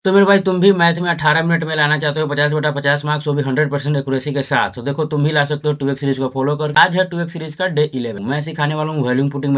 तो मेरे भाई तुम भी मैथ में 18 मिनट में लाना चाहते हो 50/50 मार्क्स, वो भी 100% एक्यूरेसी के साथ, तो देखो तुम भी ला सकते हो 2x सीरीज को फॉलो कर। आज है 2x सीरीज का डे 11। मैं सिखाने वाला हूँ वैल्यू पुटिंग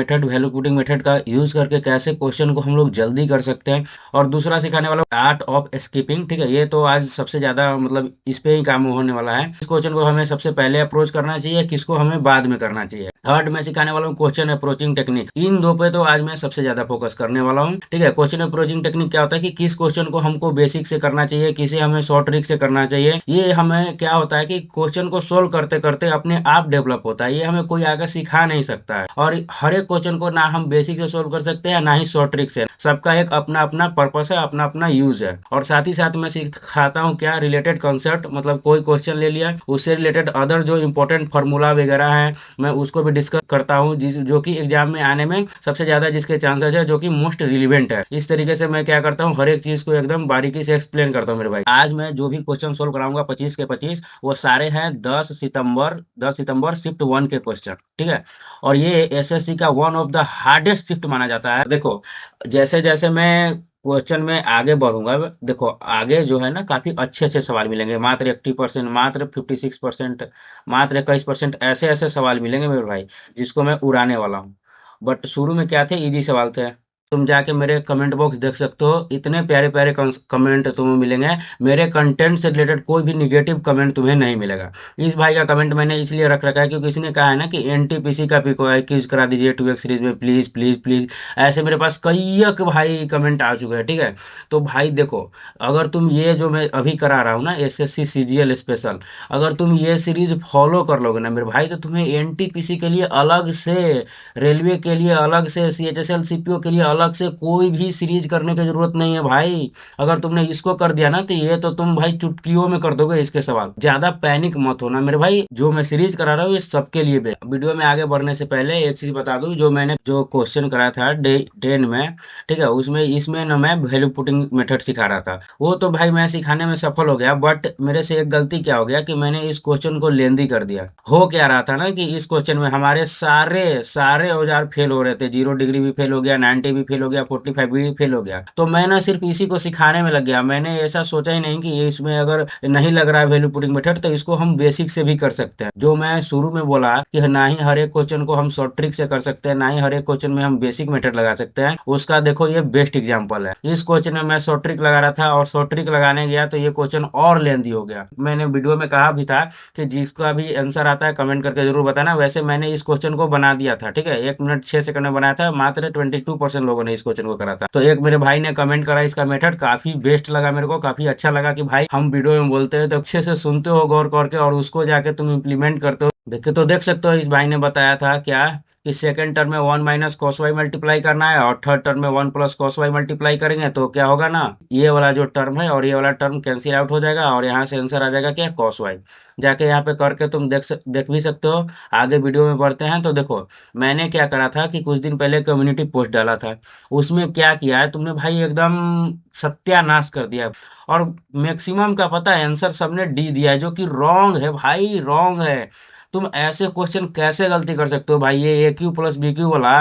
मेथड का यूज करके कैसे क्वेश्चन को हम लोग जल्दी कर सकते हैं। और दूसरा सिखाने वाला हूँ आर्ट ऑफ स्कीपिंग। ठीक है, ये तो आज सबसे ज्यादा मतलब इस पे ही काम होने वाला है। इस क्वेश्चन को हमें सबसे पहले अप्रोच करना चाहिए, किसको हमें बाद में करना चाहिए। थर्ड मैं सिखाने वाला हूँ क्वेश्चन अप्रोचिंग टेक्निक। इन दो पे तो आज मैं सबसे ज्यादा फोकस करने वाला हूँ। ठीक है, क्वेश्चन अप्रोचिंग टेक्निक क्या होता है कि किस क्वेश्चन को हमको बेसिक से करना चाहिए, किसे हमें शॉर्ट ट्रिक से करना चाहिए। ये हमें क्या होता है कि क्वेश्चन को सोल्व करते करते अपने आप डेवलप होता है, ये हमें कोई आगे सिखा नहीं सकता है। और हर एक क्वेश्चन को ना हम बेसिक से सोल्व कर सकते हैं ना ही शॉर्ट ट्रिक से। सबका एक अपना अपना पर्पस है, अपना अपना यूज है। और साथ ही साथ मैं सिखाता हूँ क्या, रिलेटेड कॉन्सेप्ट, मतलब कोई क्वेश्चन ले लिया उससे रिलेटेड अदर जो इंपॉर्टेंट फार्मूला वगैरह है मैं उसको भी डिस्कस करता हूँ, जिस जो कि एग्जाम में आने में सबसे ज्यादा जिसके चांसेस है, जो कि मोस्ट रिलीवेंट है। इस तरीके से मैं क्या करता हूँ, हर एक चीज को एकदम बारीकी से एक्सप्लेन करता हूँ मेरे भाई। आज मैं जो भी क्वेश्चन सोल्व कराऊंगा 25 के 25, वो सारे हैं 10 सितंबर शिफ्ट 1 के क्वेश्चन। ठीक है, और ये एसएससी का one of the hardest shift माना जाता है। देखो जैसे जैसे मैं क्वेश्चन में आगे बढ़ूंगा, देखो आगे जो है ना काफी अच्छे अच्छे सवाल मिलेंगे, मात्र 80%, मात्र 56%, मात्र 21%, ऐसे ऐसे सवाल मिलेंगे मेरे भाई जिसको मैं उड़ाने वाला हूँ। बट शुरू में क्या थे, इजी सवाल थे। तुम जाके मेरे कमेंट बॉक्स देख सकते हो, इतने प्यारे प्यारे कमेंट तुम्हें मिलेंगे। मेरे कंटेंट से रिलेटेड कोई भी निगेटिव कमेंट तुम्हें नहीं मिलेगा। इस भाई का कमेंट मैंने इसलिए रख रखा है क्योंकि इसने कहा है ना कि एनटीपीसी का पिको क्यूज करा दीजिए 2x सीरीज में, प्लीज प्लीज प्लीज। ऐसे मेरे पास कई भाई कमेंट आ चुके हैं। ठीक है, तो भाई देखो, अगर तुम ये जो मैं अभी करा रहा हूँ ना एसएससी सीजीएल स्पेशल, अगर तुम ये सीरीज फॉलो कर लोगे ना मेरे भाई, तो तुम्हें एनटीपीसी के लिए अलग से, रेलवे के लिए अलग से, सीएचएसएल सीपीओ के लिए अलग से कोई भी सीरीज करने की जरूरत नहीं है भाई। अगर तुमने इसको कर दिया ना तो ये तो तुम भाई चुटकियों में कर दोगे इसके सवाल। ज्यादा पैनिक मत होना मेरे भाई, जो मैं सीरीज करा रहा हूँ ये सबके लिए भी। वीडियो में आगे बढ़ने से पहले एक चीज बता दूं, जो मैंने जो क्वेश्चन कराया था डे 10 में, ठीक है, उसमें इसमें ना मैं वैल्यू पुटिंग मेथड सिखा रहा था। वो तो भाई मैं सिखाने में सफल हो गया, बट मेरे से एक गलती क्या हो गया कि मैंने इस क्वेश्चन को लेंदी कर दिया। हो क्या रहा था ना कि इस क्वेश्चन में हमारे सारे सारे औजार फेल हो रहे थे, 0 डिग्री भी फेल हो गया, 90 भी फेल हो गया, 45 भी फेल हो गया। तो मैं ना सिर्फ इसी को सिखाने में लग गया, मैंने ऐसा सोचा ही नहीं कि इसमें अगर नहीं लग रहा है वैल्यू पुटिंग मेथड तो इसको हम बेसिक से भी कर सकते हैं। जो मैं शुरू में बोला कि ना ही हर एक क्वेश्चन को हम शॉर्ट ट्रिक से कर सकते हैं, ना ही हर एक क्वेश्चन में हम बेसिक मेथड लगा सकते हैं, उसका देखो ये बेस्ट एग्जाम्पल है। इस क्वेश्चन में मैं शॉर्ट ट्रिक लगा रहा था और शॉर्ट ट्रिक लगाने गया तो ये क्वेश्चन और लेंदी हो गया। मैंने वीडियो में कहा भी था कि जिसका भी आंसर आता है कमेंट करके जरूर बताना। वैसे मैंने इस क्वेश्चन को बना दिया था, ठीक है, 1 मिनट 6 सेकंड में बनाया था, मात्र 22% लोगों ने इस क्वेश्चन को करा था। तो एक मेरे भाई ने कमेंट करा, इसका मेथड काफी बेस्ट लगा मेरे को, काफी अच्छा लगा कि भाई हम वीडियो में बोलते हैं तो अच्छे से सुनते हो गौर करके और उसको जाके तुम इम्प्लीमेंट करते हो। देखे तो देख सकते हो इस भाई ने बताया था क्या कि सेकंड टर्म में 1 - cos y मल्टीप्लाई करना है और थर्ड टर्म में 1 + cos y मल्टीप्लाई करेंगे तो क्या होगा ना, ये वाला जो टर्म है और ये वाला टर्म कैंसिल आउट हो जाएगा और यहाँ से आंसर आ जाएगा क्या, cos y। जाके यहाँ पे करके तुम देख भी सकते हो। आगे वीडियो में बढ़ते हैं तो देखो मैंने क्या करा था कि कुछ दिन पहले कम्युनिटी पोस्ट डाला था, उसमें क्या किया है तुमने भाई, एकदम सत्यानाश कर दिया। और मैक्सिमम का पता है आंसर सबने डी दिया है, जो कि रॉन्ग है भाई, रॉन्ग है। तुम ऐसे क्वेश्चन कैसे गलती कर सकते हो भाई, ये ए क्यू प्लस बी क्यू वाला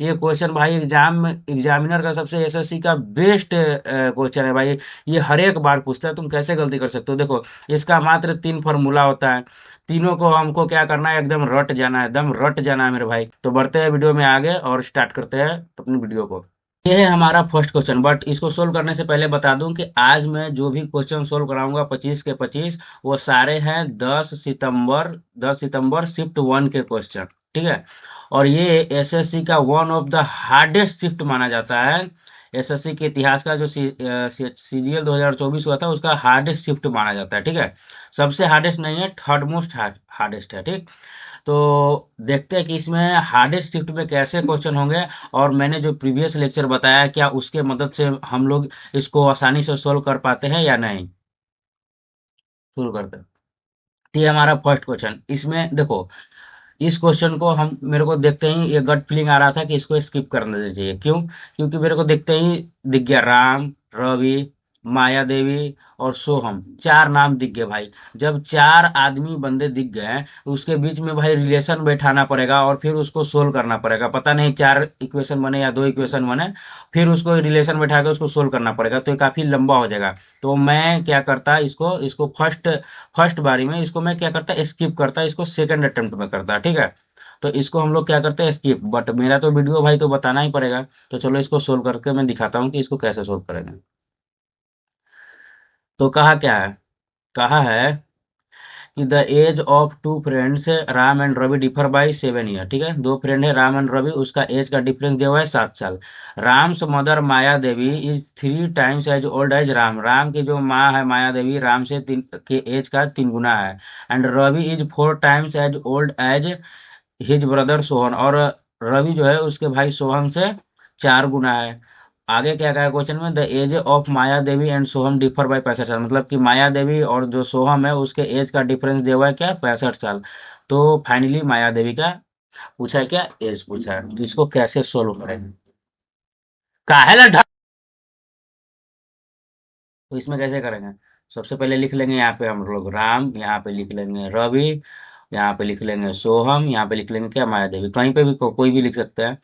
ये क्वेश्चन भाई एग्जाम में एग्जामिनर का सबसे एसएससी का बेस्ट क्वेश्चन है भाई। ये हर एक बार पूछता है, तुम कैसे गलती कर सकते हो। देखो इसका मात्र 3 फॉर्मूला होता है, तीनों को हमको क्या करना है, एकदम रट जाना है, एकदम रट जाना है मेरे भाई। तो बढ़ते हैं वीडियो में आगे और स्टार्ट करते हैं अपनी वीडियो को। ये है हमारा फर्स्ट क्वेश्चन, बट इसको सोल्व करने से पहले बता दूं कि आज मैं जो भी क्वेश्चन सोल्व कराऊंगा 25 के 25, वो सारे हैं 10 सितंबर शिफ्ट 1 के क्वेश्चन। ठीक है, और ये एसएससी का one of the hardest shift माना जाता है। एसएससी के इतिहास का जो सीजीएल 2024 हुआ था उसका हार्डेस्ट शिफ्ट माना जाता है। ठीक है, सबसे हार्डेस्ट नहीं है, थर्ड मोस्ट हार्डेस्ट है। ठीक, तो देखते हैं कि इसमें हार्डेस्ट शिफ्ट में कैसे क्वेश्चन होंगे, और मैंने जो प्रीवियस लेक्चर बताया क्या उसके मदद से हम लोग इसको आसानी से सोल्व कर पाते हैं या नहीं। शुरू करते हैं। तो ये हमारा फर्स्ट क्वेश्चन, इसमें देखो इस क्वेश्चन को हम, मेरे को देखते ही ये गट फीलिंग आ रहा था कि इसको स्किप कर देना चाहिए। क्यों? क्योंकि मेरे को देखते ही दिख गया राम, रवि, माया देवी और सोहम, चार नाम दिख गए भाई। जब चार आदमी बंदे दिख गए, उसके बीच में भाई रिलेशन बैठाना पड़ेगा और फिर उसको सोल्व करना पड़ेगा। पता नहीं चार इक्वेशन बने या दो इक्वेशन बने, फिर उसको रिलेशन बैठा के उसको सोल्व करना पड़ेगा, तो ये काफी लंबा हो जाएगा। तो मैं क्या करता, इसको इसको फर्स्ट फर्स्ट बारी में इसको मैं क्या करता, स्किप करता, इसको सेकंड अटेम्प्ट में करता, ठीक है। तो इसको हम लोग क्या करते हैं, स्किप। बट मेरा तो वीडियो भाई तो बताना ही पड़ेगा, तो चलो इसको सोल्व करके मैं दिखाता हूँ कि इसको कैसे सोल्व करेंगे। तो कहा क्या है, कहा है कि the age of two friends Ram and Ravi differ by 7 year. ठीक है, दो फ्रेंड है राम एंड रवि, उसका एज का डिफरेंस दिया हुआ है 7 साल। Ram's mother Maya Devi is 3 times as old as Ram. Ram की जो माँ है माया देवी, राम से तीन के एज का 3 गुना है। And Ravi is 4 times as old as his brother Sohan. और रवि जो है उसके भाई सोहन से 4 गुना है। आगे क्या कहा है क्वेश्चन में, the age of Maya Devi and Soham differ by 65 साल। मतलब कि माया देवी और जो सोहम है उसके एज का डिफरेंस दिया हुआ है क्या, 65 साल। तो फाइनली माया देवी का पूछा है क्या, एज पूछा है। तो इसको कैसे सोल्व करेंगे, काहे ला तो इसमें कैसे करेंगे। सबसे पहले लिख लेंगे यहाँ पे हम लोग राम, यहाँ पे लिख लेंगे रवि, यहाँ पे लिख लेंगे सोहम, यहाँ पे लिख लेंगे क्या, माया देवी। कहीं पे भी कोई भी लिख सकते हैं।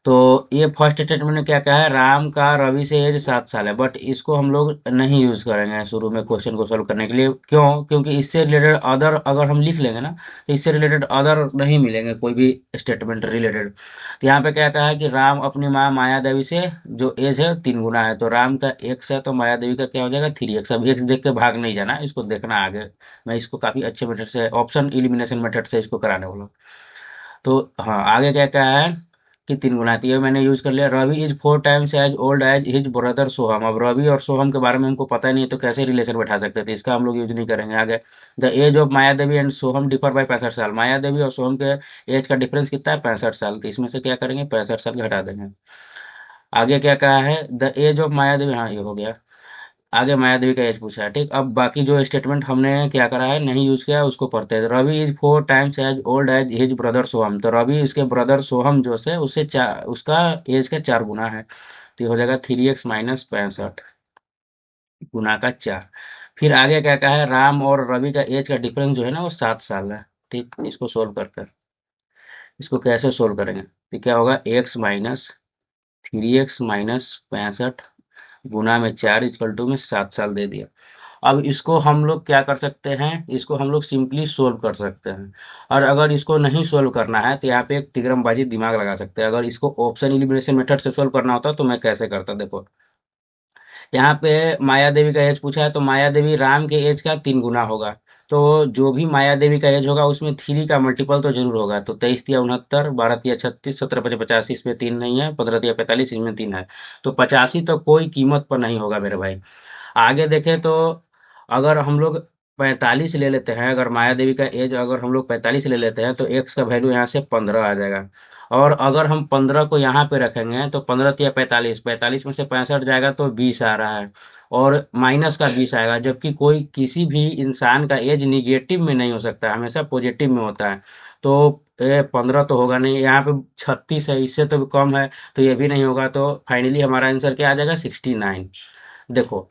तो ये फर्स्ट स्टेटमेंट में क्या कहा है, राम का रवि से एज 7 साल है, बट इसको हम लोग नहीं यूज करेंगे शुरू में क्वेश्चन को सोल्व करने के लिए। क्यों, क्योंकि इससे रिलेटेड अदर अगर हम लिख लेंगे ना, तो इससे रिलेटेड अदर नहीं मिलेंगे कोई भी स्टेटमेंट रिलेटेड। तो यहाँ पे क्या कहा है कि राम अपनी माँ माया देवी से जो एज है 3 गुना है। तो राम का एक्स है, तो माया देवी का क्या हो जाएगा, 3x। अब एक्स देख के भाग नहीं जाना, इसको देखना आगे। मैं इसको काफी अच्छे मेथड से, ऑप्शन इलिमिनेशन मेथड से इसको कराने वाला हूँ। तो हाँ, आगे क्या कहा है कि 3 गुना, तो ये मैंने यूज कर लिया। Ravi is 4 times as old as his brother Soham. अब रवि और सोहम के बारे में हमको पता नहीं है, तो कैसे रिलेशन बैठा सकते थे, इसका हम लोग यूज नहीं करेंगे। आगे, the age of Maya Devi and Soham differ by 65 साल। माया देवी और सोहम के एज का डिफरेंस कितना है, 65 साल। तो इसमें से क्या करेंगे, 65 साल घटा देंगे। आगे क्या कहा है, द एज ऑफ माया देवी, हाँ ये हो गया। आगे माया देवी का एज पूछा है, ठीक। अब बाकी जो स्टेटमेंट हमने क्या करा है, नहीं यूज किया है, उसको पढ़ते हैं। Ravi is 4 times as old as his brother Soham. तो रवि इसके ब्रदर सोहम जो से उससे चार, उसका एज का 4 गुना है। तो ये हो जाएगा 3x - 65 गुना का 4। फिर आगे क्या कहा है, राम और रवि का एज का डिफरेंस जो है ना वो 7 साल है। ठीक, इसको सोल्व कर कर इसको कैसे सोल्व करेंगे, तो क्या होगा, x - 3x - 65 गुना में 4 इक्वल टू में 7 साल दे दिया। अब इसको हम लोग क्या कर सकते हैं, इसको हम लोग सिंपली सोल्व कर सकते हैं। और अगर इसको नहीं सोल्व करना है, तो यहाँ पे एक तिग्रमबाजी दिमाग लगा सकते हैं। अगर इसको ऑप्शन इलिमिनेशन मेथड से सोल्व करना होता तो मैं कैसे करता, देखो। यहाँ पे माया देवी का एज पूछा है, तो माया देवी राम के एज का 3 गुना होगा। तो जो भी माया देवी का एज होगा उसमें 3 का मल्टीपल तो जरूर होगा। तो 23 × 69, 12 × 36, 17 × 85, इसमें 3 नहीं है, 15 × 45, इसमें 3 है। तो 85 तो कोई कीमत पर नहीं होगा मेरे भाई। आगे देखें तो अगर हम लोग 45 ले लेते हैं, अगर माया देवी का एज अगर हम लोग 45 ले लेते हैं, तो एक्स का वैल्यू यहाँ से 15 आ जाएगा। और अगर हम 15 को यहाँ पे रखेंगे, तो 15 या 45, 45 में से 65 जाएगा तो 20 आ रहा है। और माइनस का 20 आएगा, जबकि कोई किसी भी इंसान का एज निगेटिव में नहीं हो सकता, हमेशा पॉजिटिव में होता है। तो 15 तो होगा नहीं, यहाँ पे 36 है, इससे तो कम है, तो ये भी नहीं होगा। तो फाइनली हमारा आंसर क्या आ जाएगा, 69। देखो,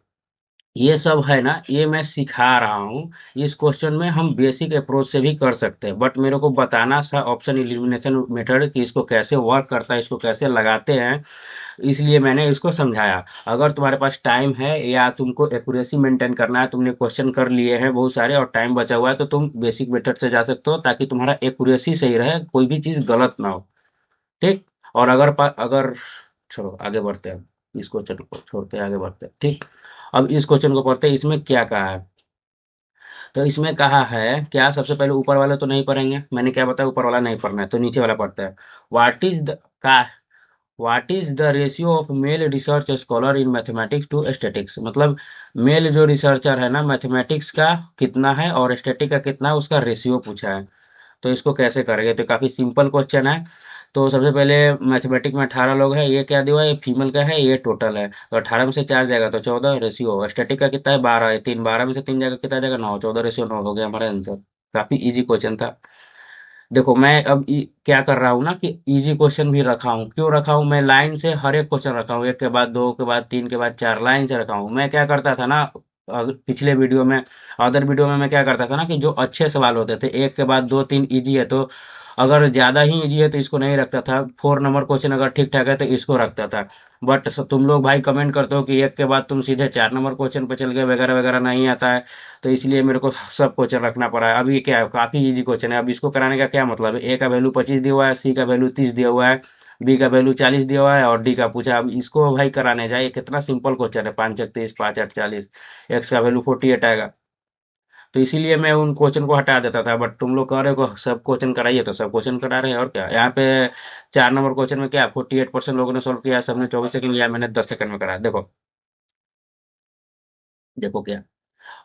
ये सब है ना, ये मैं सिखा रहा हूँ। इस क्वेश्चन में हम बेसिक अप्रोच से भी कर सकते हैं, बट मेरे को बताना था ऑप्शन इलिमिनेशन मेथड कि इसको कैसे वर्क करता है, इसको कैसे लगाते हैं, इसलिए मैंने इसको समझाया। अगर तुम्हारे पास टाइम है या तुमको एक्यूरेसी मेंटेन करना है, तुमने क्वेश्चन कर लिए हैं बहुत सारे और टाइम बचा हुआ है, तो तुम बेसिक मेथड से जा सकते हो, ताकि तुम्हारा एक्यूरेसी सही रहे, कोई भी चीज गलत ना हो। ठीक। और अगर छोड़ो, आगे बढ़ते हैं। इस क्वेश्चन को छोड़ते हैं, आगे बढ़ते हैं, ठीक। अब इस क्वेश्चन को पढ़ते हैं, इसमें क्या कहा है। तो इसमें कहा है क्या, सबसे पहले ऊपर वाला तो नहीं पढ़ेंगे, मैंने क्या बताया, ऊपर वाला नहीं पढ़ना है, तो नीचे वाला पढ़ते हैं। व्हाट इज द का what is the ratio of male research scholar in mathematics to statics. मतलब मेल जो रिसर्चर है ना मैथमेटिक्स का कितना है और स्टैटिक का कितना है, उसका रेशियो पूछा है। तो इसको कैसे करेंगे, तो काफी सिंपल क्वेश्चन है। तो सबसे पहले मैथमेटिक में 18 लोग हैं, ये क्या दिया हुआ है, ये फीमेल का है, ये टोटल है। तो 18 में से 4 जाएगा तो 14 रेशियो होगा। स्टैटिक का कितना है, 12 है, 3 12 में से 3 जाएगा कितना जाएगा, 9, 14 रेशियो 9 हो गया हमारा आंसर। काफी इजी क्वेश्चन था। देखो मैं अब क्या कर रहा हूँ ना कि इजी क्वेश्चन भी रखा हूँ। क्यों रखा हूँ? मैं लाइन से हर एक क्वेश्चन रखा हूँ, एक के बाद दो के बाद तीन के बाद चार, लाइन से रखा हूँ। मैं क्या करता था ना, पिछले वीडियो में, अदर वीडियो में मैं क्या करता था ना कि जो अच्छे सवाल होते थे एक के बाद दो तीन इजी है तो अगर ज्यादा ही इजी है तो इसको नहीं रखता था, 4 नंबर क्वेश्चन अगर ठीक ठाक है तो इसको रखता था। बट तुम लोग भाई कमेंट करते हो कि एक के बाद तुम सीधे 4 नंबर क्वेश्चन पे चल गए, वगैरह वगैरह नहीं आता है, तो इसलिए मेरे को सब क्वेश्चन रखना पड़ा है। अब ये क्या है, काफी इजी क्वेश्चन है। अब इसको कराने का क्या मतलब है? ए का वैल्यू 25 दिया हुआ है, सी का वैल्यू 30 दिया हुआ है, बी का वैल्यू 40 दिया हुआ है और डी का पूछा। अब इसको भाई कराने जाए, कितना सिंपल क्वेश्चन है, 5 × 30 5 × 8 40, एक्स का वैल्यू 48 आएगा। तो इसीलिए मैं उन क्वेश्चन को हटा देता था। बट तुम लोग कह रहे हो सब क्वेश्चन कराइए, तो सब क्वेश्चन करा रहे हैं और क्या। यहाँ पे 4 नंबर क्वेश्चन में क्या 48% लोगों ने सोल्व किया, सबने 24 सेकंड लिया, मैंने 10 सेकंड में करा। देखो, देखो क्या,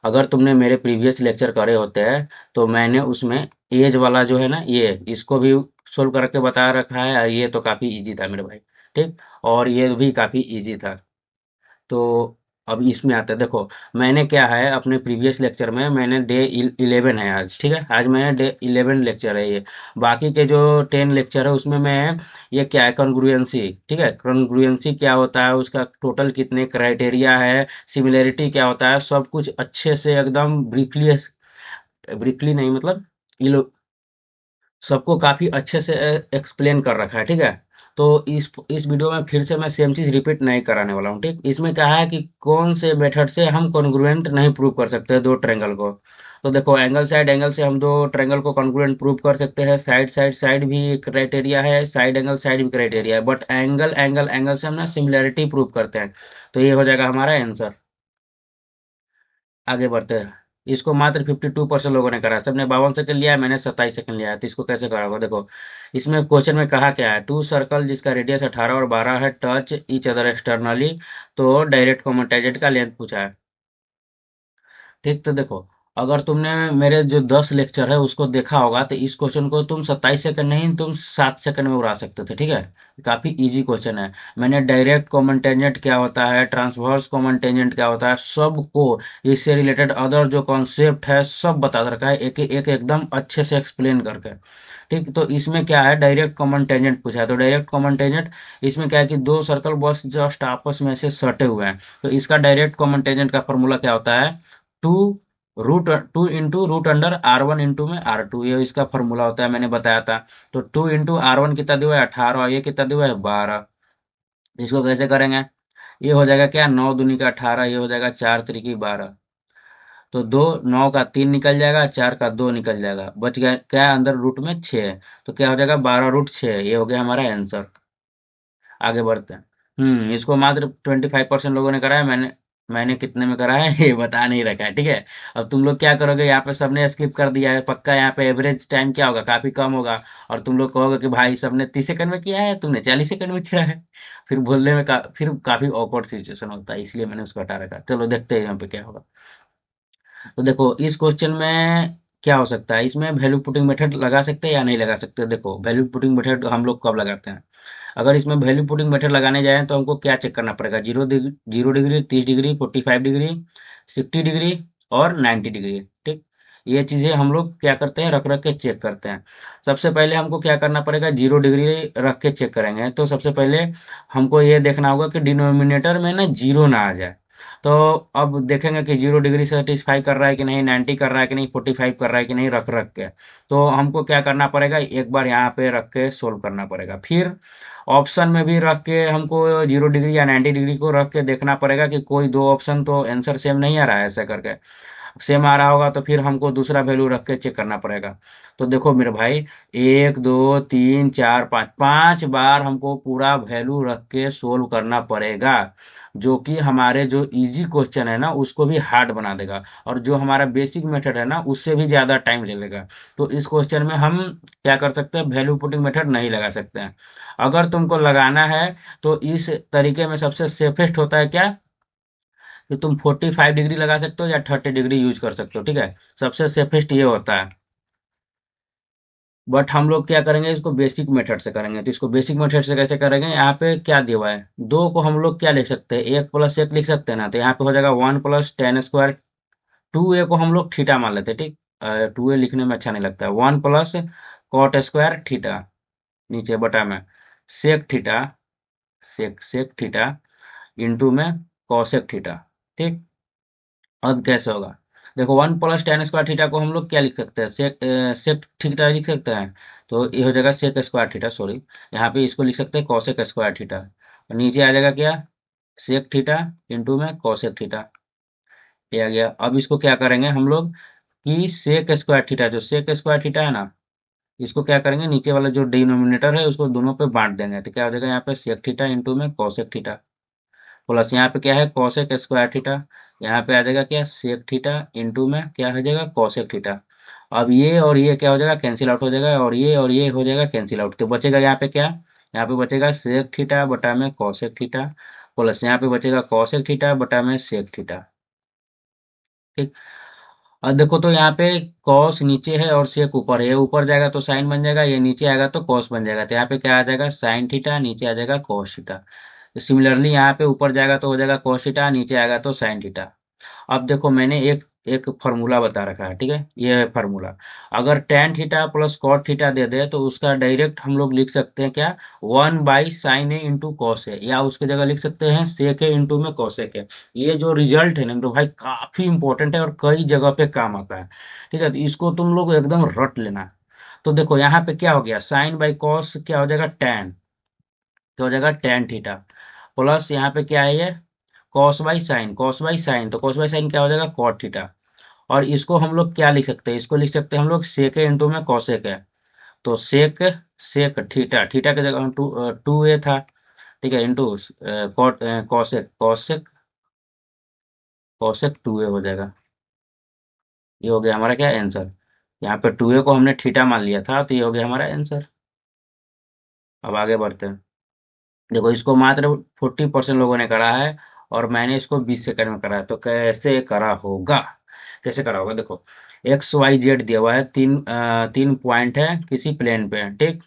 अगर तुमने मेरे प्रीवियस लेक्चर करे होते हैं तो मैंने उसमें एज वाला जो है ना, ये इसको भी सोल्व करके बता रखा है, और ये तो काफी इजी था मेरे भाई। ठीक, और ये भी काफी इजी था। तो अब इसमें आता है, देखो मैंने क्या है अपने प्रीवियस लेक्चर में, मैंने डे 11 है आज, ठीक है, आज मैंने डे 11 लेक्चर है ये। बाकी के जो 10 लेक्चर है उसमें मैं, ये क्या है, कॉन्ग्रुएंसी, ठीक है, कॉन्ग्रुएंसी क्या होता है, उसका टोटल कितने क्राइटेरिया है, सिमिलैरिटी क्या होता है, सब कुछ अच्छे से एकदम ब्रीफली, ब्रीफली नहीं मतलब ये लोग सबको काफी अच्छे से एक्सप्लेन कर रखा है, ठीक है। तो इस वीडियो में फिर से मैं सेम चीज रिपीट नहीं कराने वाला हूँ, ठीक। इसमें क्या है कि कौन से मेथड से हम कॉन्ग्रुएंट नहीं प्रूव कर सकते दो ट्रायंगल को। तो देखो, एंगल साइड एंगल से हम दो ट्रायंगल को कॉन्ग्रुएंट प्रूव कर सकते हैं, साइड साइड साइड भी क्राइटेरिया है, साइड एंगल साइड भी क्राइटेरिया है, बट एंगल एंगल एंगल से हम ना सिमिलैरिटी प्रूव करते हैं। तो ये हो जाएगा हमारा आंसर। आगे बढ़ते हैं। इसको मात्र 52% लोगों ने करा, सबने 52 सेकंड लिया है, मैंने 27 सेकंड लिया है। तो इसको कैसे करा होगा, देखो इसमें क्वेश्चन में कहा क्या है, टू सर्कल जिसका रेडियस 18 और 12 है टच ईच अदर एक्सटर्नली, तो डायरेक्ट कॉमन टेंजेंट का लेंथ पूछा है। ठीक, तो देखो, अगर तुमने मेरे जो 10 लेक्चर है उसको देखा होगा तो इस क्वेश्चन को तुम 27 सेकंड नहीं, तुम 7 सेकंड में उड़ा सकते थे, ठीक है। काफी इजी क्वेश्चन है। मैंने डायरेक्ट कॉमन टेंजेंट क्या होता है, ट्रांसवर्स कॉमन टेंजेंट क्या होता है, सबको, इससे रिलेटेड अदर जो कॉन्सेप्ट है सब बता रखा है, एक एक एकदम अच्छे से एक्सप्लेन करके। ठीक, तो इसमें क्या है, डायरेक्ट कॉमन टेंजेंट पूछा है। तो डायरेक्ट कॉमन टेंजेंट, इसमें क्या है कि दो सर्कल बस जस्ट आपस में से सटे हुए हैं, तो इसका डायरेक्ट कॉमन टेंजेंट का फॉर्मूला क्या होता है, two two into root under R1 into में R2, ये इसका फॉर्मूला होता है, मैंने बताया था। तो 2 इंटू R1 कितना दिया हुआ है 18, और ये कितना दिया हुआ है 12। इसको कैसे करेंगे, ये हो जाएगा क्या, 9 दूनी का 18, ये हो जाएगा 4 त्रिकी 12। तो दो, 9 का 3 निकल जाएगा, 4 का 2 निकल जाएगा, बच गया क्या अंदर रूट में 6, तो क्या हो जाएगा 12√6, ये हो गया हमारा आंसर। आगे बढ़ते हैं। इसको मात्र 25% लोगों ने करा है, मैंने कितने में करा है ये बता नहीं रखा है, ठीक है। अब तुम लोग क्या करोगे, यहाँ पे सबने स्किप कर दिया है पक्का, यहाँ पे एवरेज टाइम क्या होगा, काफी कम होगा। और तुम लोग कहोगे कि भाई सबने 30 सेकंड में किया है, तुमने 40 सेकंड में किया है। फिर बोलने में फिर काफी ऑकवर्ड सिचुएशन होता है, इसलिए मैंने उसको हटा रखा। चलो देखते हैं यहाँ पे क्या होगा। तो देखो इस क्वेश्चन में क्या हो सकता है, इसमें वैल्यू पुटिंग मेथड लगा सकते हैं या नहीं लगा सकते। देखो वैल्यू पुटिंग मेथड हम लोग कब लगाते हैं, अगर इसमें वैल्यू पुटिंग मेथड लगाने जाए तो हमको क्या चेक करना पड़ेगा, 0 डिग्री 30 डिग्री 45 डिग्री 60 डिग्री और 90 डिग्री, ठीक। ये चीजें हम लोग क्या करते हैं, रख रख के चेक करते हैं। सबसे पहले हमको क्या करना पड़ेगा, 0 डिग्री रख के चेक करेंगे। तो सबसे पहले हमको ये देखना होगा कि डिनोमिनेटर में ना जीरो ना आ जाए। तो अब देखेंगे कि 0 डिग्री सेटिस्फाई कर रहा है कि नहीं, 90 कर रहा है कि नहीं, 45 कर रहा है कि नहीं, रख रख के। तो हमको क्या करना पड़ेगा, एक बार यहाँ पे रख के सोल्व करना पड़ेगा, फिर ऑप्शन में भी रख के हमको 0 डिग्री या 90 डिग्री को रख के देखना पड़ेगा कि कोई दो ऑप्शन तो आंसर सेम नहीं आ रहा है, ऐसा करके सेम आ रहा होगा तो फिर हमको दूसरा वैल्यू रख के चेक करना पड़ेगा। तो देखो मेरे भाई, 1 2 3 4 5, 5 बार हमको पूरा वैल्यू रख के सोल्व करना पड़ेगा, जो कि हमारे जो इजी क्वेश्चन है ना उसको भी हार्ड बना देगा, और जो हमारा बेसिक मेथड है ना उससे भी ज्यादा टाइम ले लेगा। तो इस क्वेश्चन में हम क्या कर सकते हैं, वैल्यू पुटिंग मेथड नहीं लगा सकते हैं। अगर तुमको लगाना है तो इस तरीके में सबसे सेफेस्ट होता है क्या, कि तुम 45 डिग्री लगा सकते हो या 30 डिग्री यूज कर सकते हो, ठीक है। सबसे सेफेस्ट ये होता है। बट हम लोग क्या करेंगे, इसको बेसिक मेथड से करेंगे। तो इसको बेसिक मेथड से कैसे करेंगे, यहाँ पे क्या दिया हुआ है, दो को हम लोग क्या लिख सकते हैं, 1 + 1 लिख सकते हैं ना। तो यहाँ पे हो जाएगा 1 + tan²। 2a को हम लोग थीटा मान लेते हैं, ठीक। 2a लिखने में अच्छा नहीं लगता है, 1 + कॉट स्क्वायर थीटा नीचे बटा में sec theta sec theta into में कॉसेक थीटा। ठीक, अब कैसे होगा? देखो 1 + tan² थीटा को हम लोग क्या लिख सकते हैं, सेक थीटा लिख सकते हैं। तो ये हो जाएगा सेक स्क्वायर थीटा, सॉरी, यहाँ पे इसको लिख सकते हैं कॉसेक स्क्वायर थीटा। और नीचे आ जाएगा क्या, सेक थीटा इंटू में कॉसेक थीटा। ये आ गया। अब इसको क्या करेंगे हम लोग कि सेक स्क्वायर थीटा, जो सेक स्क्वायर थीटा है ना, इसको क्या करेंगे, नीचे वाला जो डिनोमिनेटर है उसको दोनों पे बांट देंगे। तो क्या हो जाएगा यहाँ पे सेक थीटा इंटू में कॉसेक थीटा, प्लस यहाँ पे क्या है कॉसेक स्क्वायर थीटा, यहाँ पे आ जाएगा क्या सेक थीटा इंटू में क्या हो जाएगा कॉसेक थीटा। अब ये और ये क्या हो जाएगा, कैंसिल आउट हो जाएगा, और ये हो जाएगा कैंसिल आउट। तो बचेगा यहाँ पे क्या, यहाँ पे बचेगा सेक थीटा बटा में कॉसेक थीटा, प्लस यहाँ पे बचेगा कॉसेक थीटा बटा में सेक थीटा। ठीक, और देखो तो यहाँ पे कॉस नीचे है और सेक ऊपर है, ये ऊपर जाएगा तो साइन बन जाएगा, ये नीचे आएगा तो कॉस बन जाएगा। तो यहाँ पे क्या आ जाएगा साइन थीटा, नीचे आ जाएगा कॉस थीटा। सिमिलरली यहाँ पे ऊपर जाएगा तो हो जाएगा cos थीटा, नीचे आएगा तो sin थीटा। अब देखो मैंने एक एक फॉर्मूला बता रखा है, ठीक है, ये है फॉर्मूला। अगर tan theta plus cot theta दे दे तो उसका डायरेक्ट हम लोग लिख सकते हैं क्या, 1/sin a into cos A, या उसके जगह लिख सकते हैं sec a इंटू में cosec a। ये जो रिजल्ट है ना तो भाई काफी इंपॉर्टेंट है और कई जगह पे काम आता है। ठीक है, तो इसको तुम लोग एकदम रट लेना। तो देखो यहाँ पे क्या हो गया, साइन बाई कॉस क्या हो जाएगा टैन, तो हो जाएगा tan थीटा, प्लस यहाँ पे क्या है ये कॉस बाई साइन, तो कॉस बाई साइन क्या हो जाएगा कॉट थीटा। और इसको हम लोग क्या लिख सकते हैं, इसको लिख सकते हैं हम लोग सेक इंटू में कॉसेक है। तो सेक सेक थीटा, थीटा की जगह टू ए था, ठीक है, into cot cosec cosec cosec two A हो जाएगा। ये हो गया हमारा क्या आंसर, यहाँ पे टू ए को हमने थीटा मान लिया था, तो ये हो गया हमारा आंसर। अब आगे बढ़ते हैं। देखो इसको मात्र 40% लोगों ने करा है और मैंने इसको 20 सेकंड में करा है, तो कैसे करा होगा, कैसे करा होगा देखो, एक्स वाई जेड दिया हुआ है, तीन पॉइंट है किसी प्लेन पे, ठीक,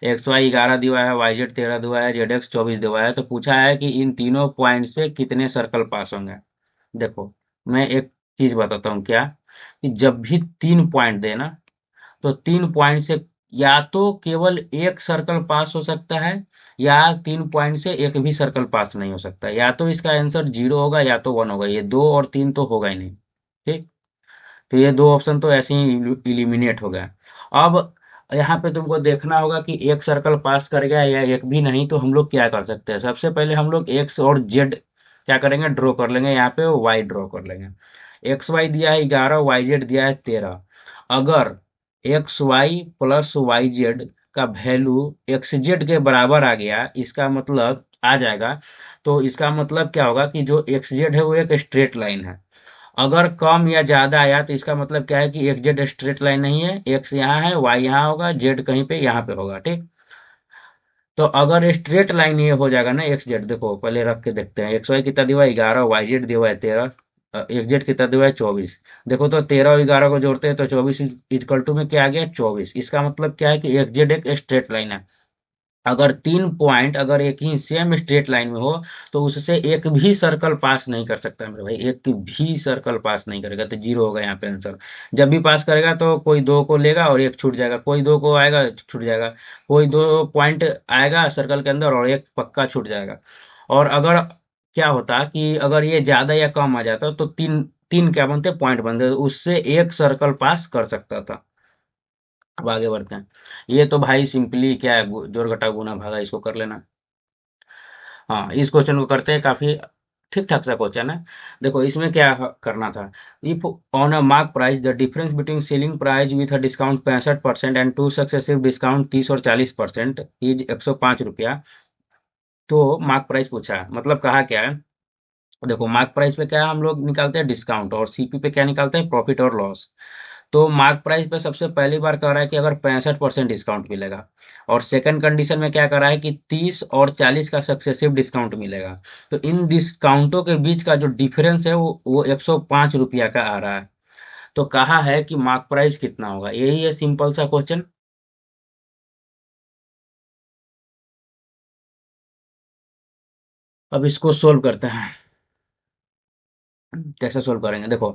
एक्स वाई 11 दिया हुआ है, वाई जेड 13 दिया हुआ है, जेड एक्स 24 दिया हुआ है। तो पूछा है कि इन तीनों पॉइंट से कितने सर्कल पास होंगे। देखो मैं एक चीज बताता हूँ क्या, कि जब भी 3 पॉइंट देना, तो 3 पॉइंट से या तो केवल एक सर्कल पास हो सकता है, या 3 पॉइंट से एक भी सर्कल पास नहीं हो सकता। या तो इसका आंसर 0 होगा या तो 1 होगा, ये 2 और 3 तो होगा ही नहीं। ठीक, तो ये दो ऑप्शन तो ऐसे ही इलिमिनेट हो गया। अब यहाँ पे तुमको देखना होगा कि एक सर्कल पास कर गया या एक भी नहीं, तो हम लोग क्या कर सकते हैं, सबसे पहले हम लोग एक्स और जेड क्या करेंगे, ड्रॉ कर लेंगे, यहाँ पे वाई ड्रॉ कर लेंगे। एक्स वाई दिया है 11, वाई जेड दिया है 13। अगर X Y plus Y Z का वैल्यू एक्स जेड के बराबर आ गया, इसका मतलब आ जाएगा, तो इसका मतलब क्या होगा कि जो एक्स जेड है वो एक स्ट्रेट लाइन है। अगर कम या ज्यादा आया तो इसका मतलब क्या है कि एक्स जेड स्ट्रेट लाइन नहीं है, एक्स यहाँ है, वाई यहाँ होगा, जेड कहीं पे यहाँ पे होगा। ठीक, तो अगर स्ट्रेट लाइन ये हो जाएगा ना एक्स जेड, देखो पहले रख के देखते हैं, एक्स वाई कितना दिया हुआ है 11, वाई जेड दिया हुआ है 13, एक्स जेड कितना दिया हुआ है 24। देखो तो 13 और 11 को जोड़ते हैं तो 24 इक्वल टू में क्या आ गया 24। इसका मतलब क्या है कि एक्स जेड एक स्ट्रेट लाइन है। अगर 3 पॉइंट अगर एक ही सेम स्ट्रेट लाइन में हो, तो उससे एक भी सर्कल पास नहीं कर सकता मेरे भाई, एक भी सर्कल पास नहीं करेगा, तो 0 होगा यहाँ पे आंसर। जब भी पास करेगा तो कोई दो को लेगा और एक छूट जाएगा, कोई दो को आएगा छूट जाएगा, कोई दो पॉइंट आएगा सर्कल के अंदर और एक पक्का छूट जाएगा। और अगर क्या होता कि अगर ये ज्यादा या कम आ जाता तो तीन तीन क्या बनते पॉइंट बनते, तो उससे एक सर्कल पास कर सकता था। अब आगे बढ़ते हैं। ये तो भाई सिंपली क्या है, जोड़ घटाव गुना भागा, इसको कर लेना। हाँ, इस क्वेश्चन को करते हैं, काफी ठीक ठाक सा क्वेश्चन है। देखो इसमें क्या करना था, if on a mark price the difference between selling price with a discount 65% and two successive discount 30 और 40% इज 105 रुपया। तो मार्क प्राइस पूछा है, मतलब कहा क्या है, देखो मार्क प्राइस पे क्या हम लोग निकालते हैं डिस्काउंट, और सीपी पे क्या निकालते हैं प्रॉफिट और लॉस। तो मार्क प्राइस पे सबसे पहली बार कह रहा है कि अगर 65% डिस्काउंट मिलेगा, और सेकंड कंडीशन में क्या कर रहा है कि 30 और 40 का सक्सेसिव डिस्काउंट मिलेगा। तो इन डिस्काउंटों के बीच का जो डिफरेंस है वो 105 रुपया का आ रहा है। तो कहा है कि मार्क प्राइस कितना होगा, यही है सिंपल सा क्वेश्चन। अब इसको सोल्व करते हैं। कैसे सोल्व करेंगे देखो,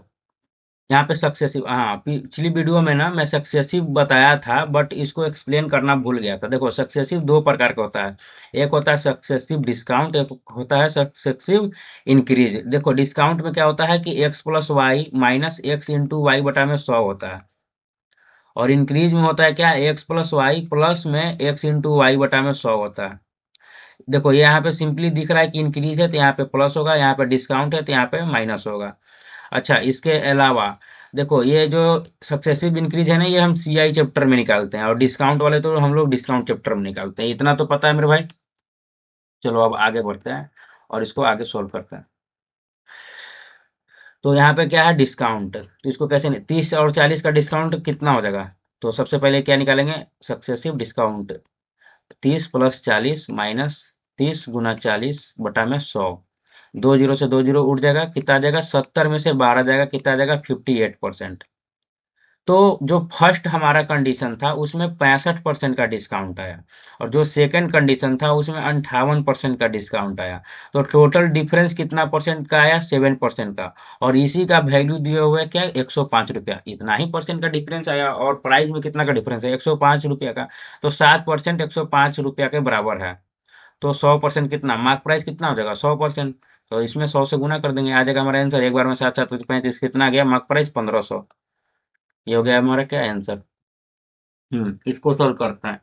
यहाँ पे सक्सेसिव, हाँ पिछली वीडियो में ना मैं सक्सेसिव बताया था, बट इसको एक्सप्लेन करना भूल गया था। देखो सक्सेसिव दो प्रकार का होता है, एक होता है सक्सेसिव डिस्काउंट, एक होता है सक्सेसिव इंक्रीज। देखो डिस्काउंट में क्या होता है कि X plus Y minus X into Y बटा में 100 होता है, और इंक्रीज में होता है क्या, एक्स प्लस वाई प्लस में एक्स इंटू वाई बटा में 100 होता है। देखो ये यहाँ पे सिंपली दिख रहा है कि इंक्रीज है तो यहाँ पे प्लस होगा, यहाँ पे डिस्काउंट है तो यहाँ पे माइनस होगा। अच्छा इसके अलावा देखो ये जो सक्सेसिव इंक्रीज है ना, ये हम सीआई चैप्टर में निकालते हैं, और डिस्काउंट वाले तो हम लोग डिस्काउंट चैप्टर में निकालते हैं। इतना तो पता है मेरे भाई। चलो अब आगे बढ़ते हैं और इसको आगे सोल्व करते हैं। तो यहाँ पे क्या है, डिस्काउंट, तो इसको कैसे, 30 और 40 का डिस्काउंट कितना हो जाएगा, तो सबसे पहले क्या निकालेंगे, सक्सेसिव डिस्काउंट, 30 प्लस 40 माइनस 30 गुना 40 बटा में 100। दो जीरो से दो जीरो उठ जाएगा, कितना आ जाएगा, 70 में से 12 जाएगा, कितना आ जाएगा, 58%। तो जो फर्स्ट हमारा कंडीशन था उसमें 65% का डिस्काउंट आया, और जो सेकंड कंडीशन था उसमें 58% का डिस्काउंट आया। तो टोटल डिफरेंस कितना परसेंट का आया, 7% का। और इसी का वैल्यू दिए हुए क्या, 105 रुपया, इतना ही परसेंट का डिफरेंस आया। और प्राइस में कितना का डिफरेंस है, 105 रुपया का। तो 7% 105 रुपया के बराबर है। तो 100% कितना, मार्क प्राइस कितना हो जाएगा, 100%। तो इसमें 100 से गुना कर देंगे, आ जाएगा हमारा आंसर। एक बार में 7 7 35 कितना आ गया, मार्क प्राइस 1500। ये हो गया हमारा क्या आंसर। इसको सोल्व करते हैं।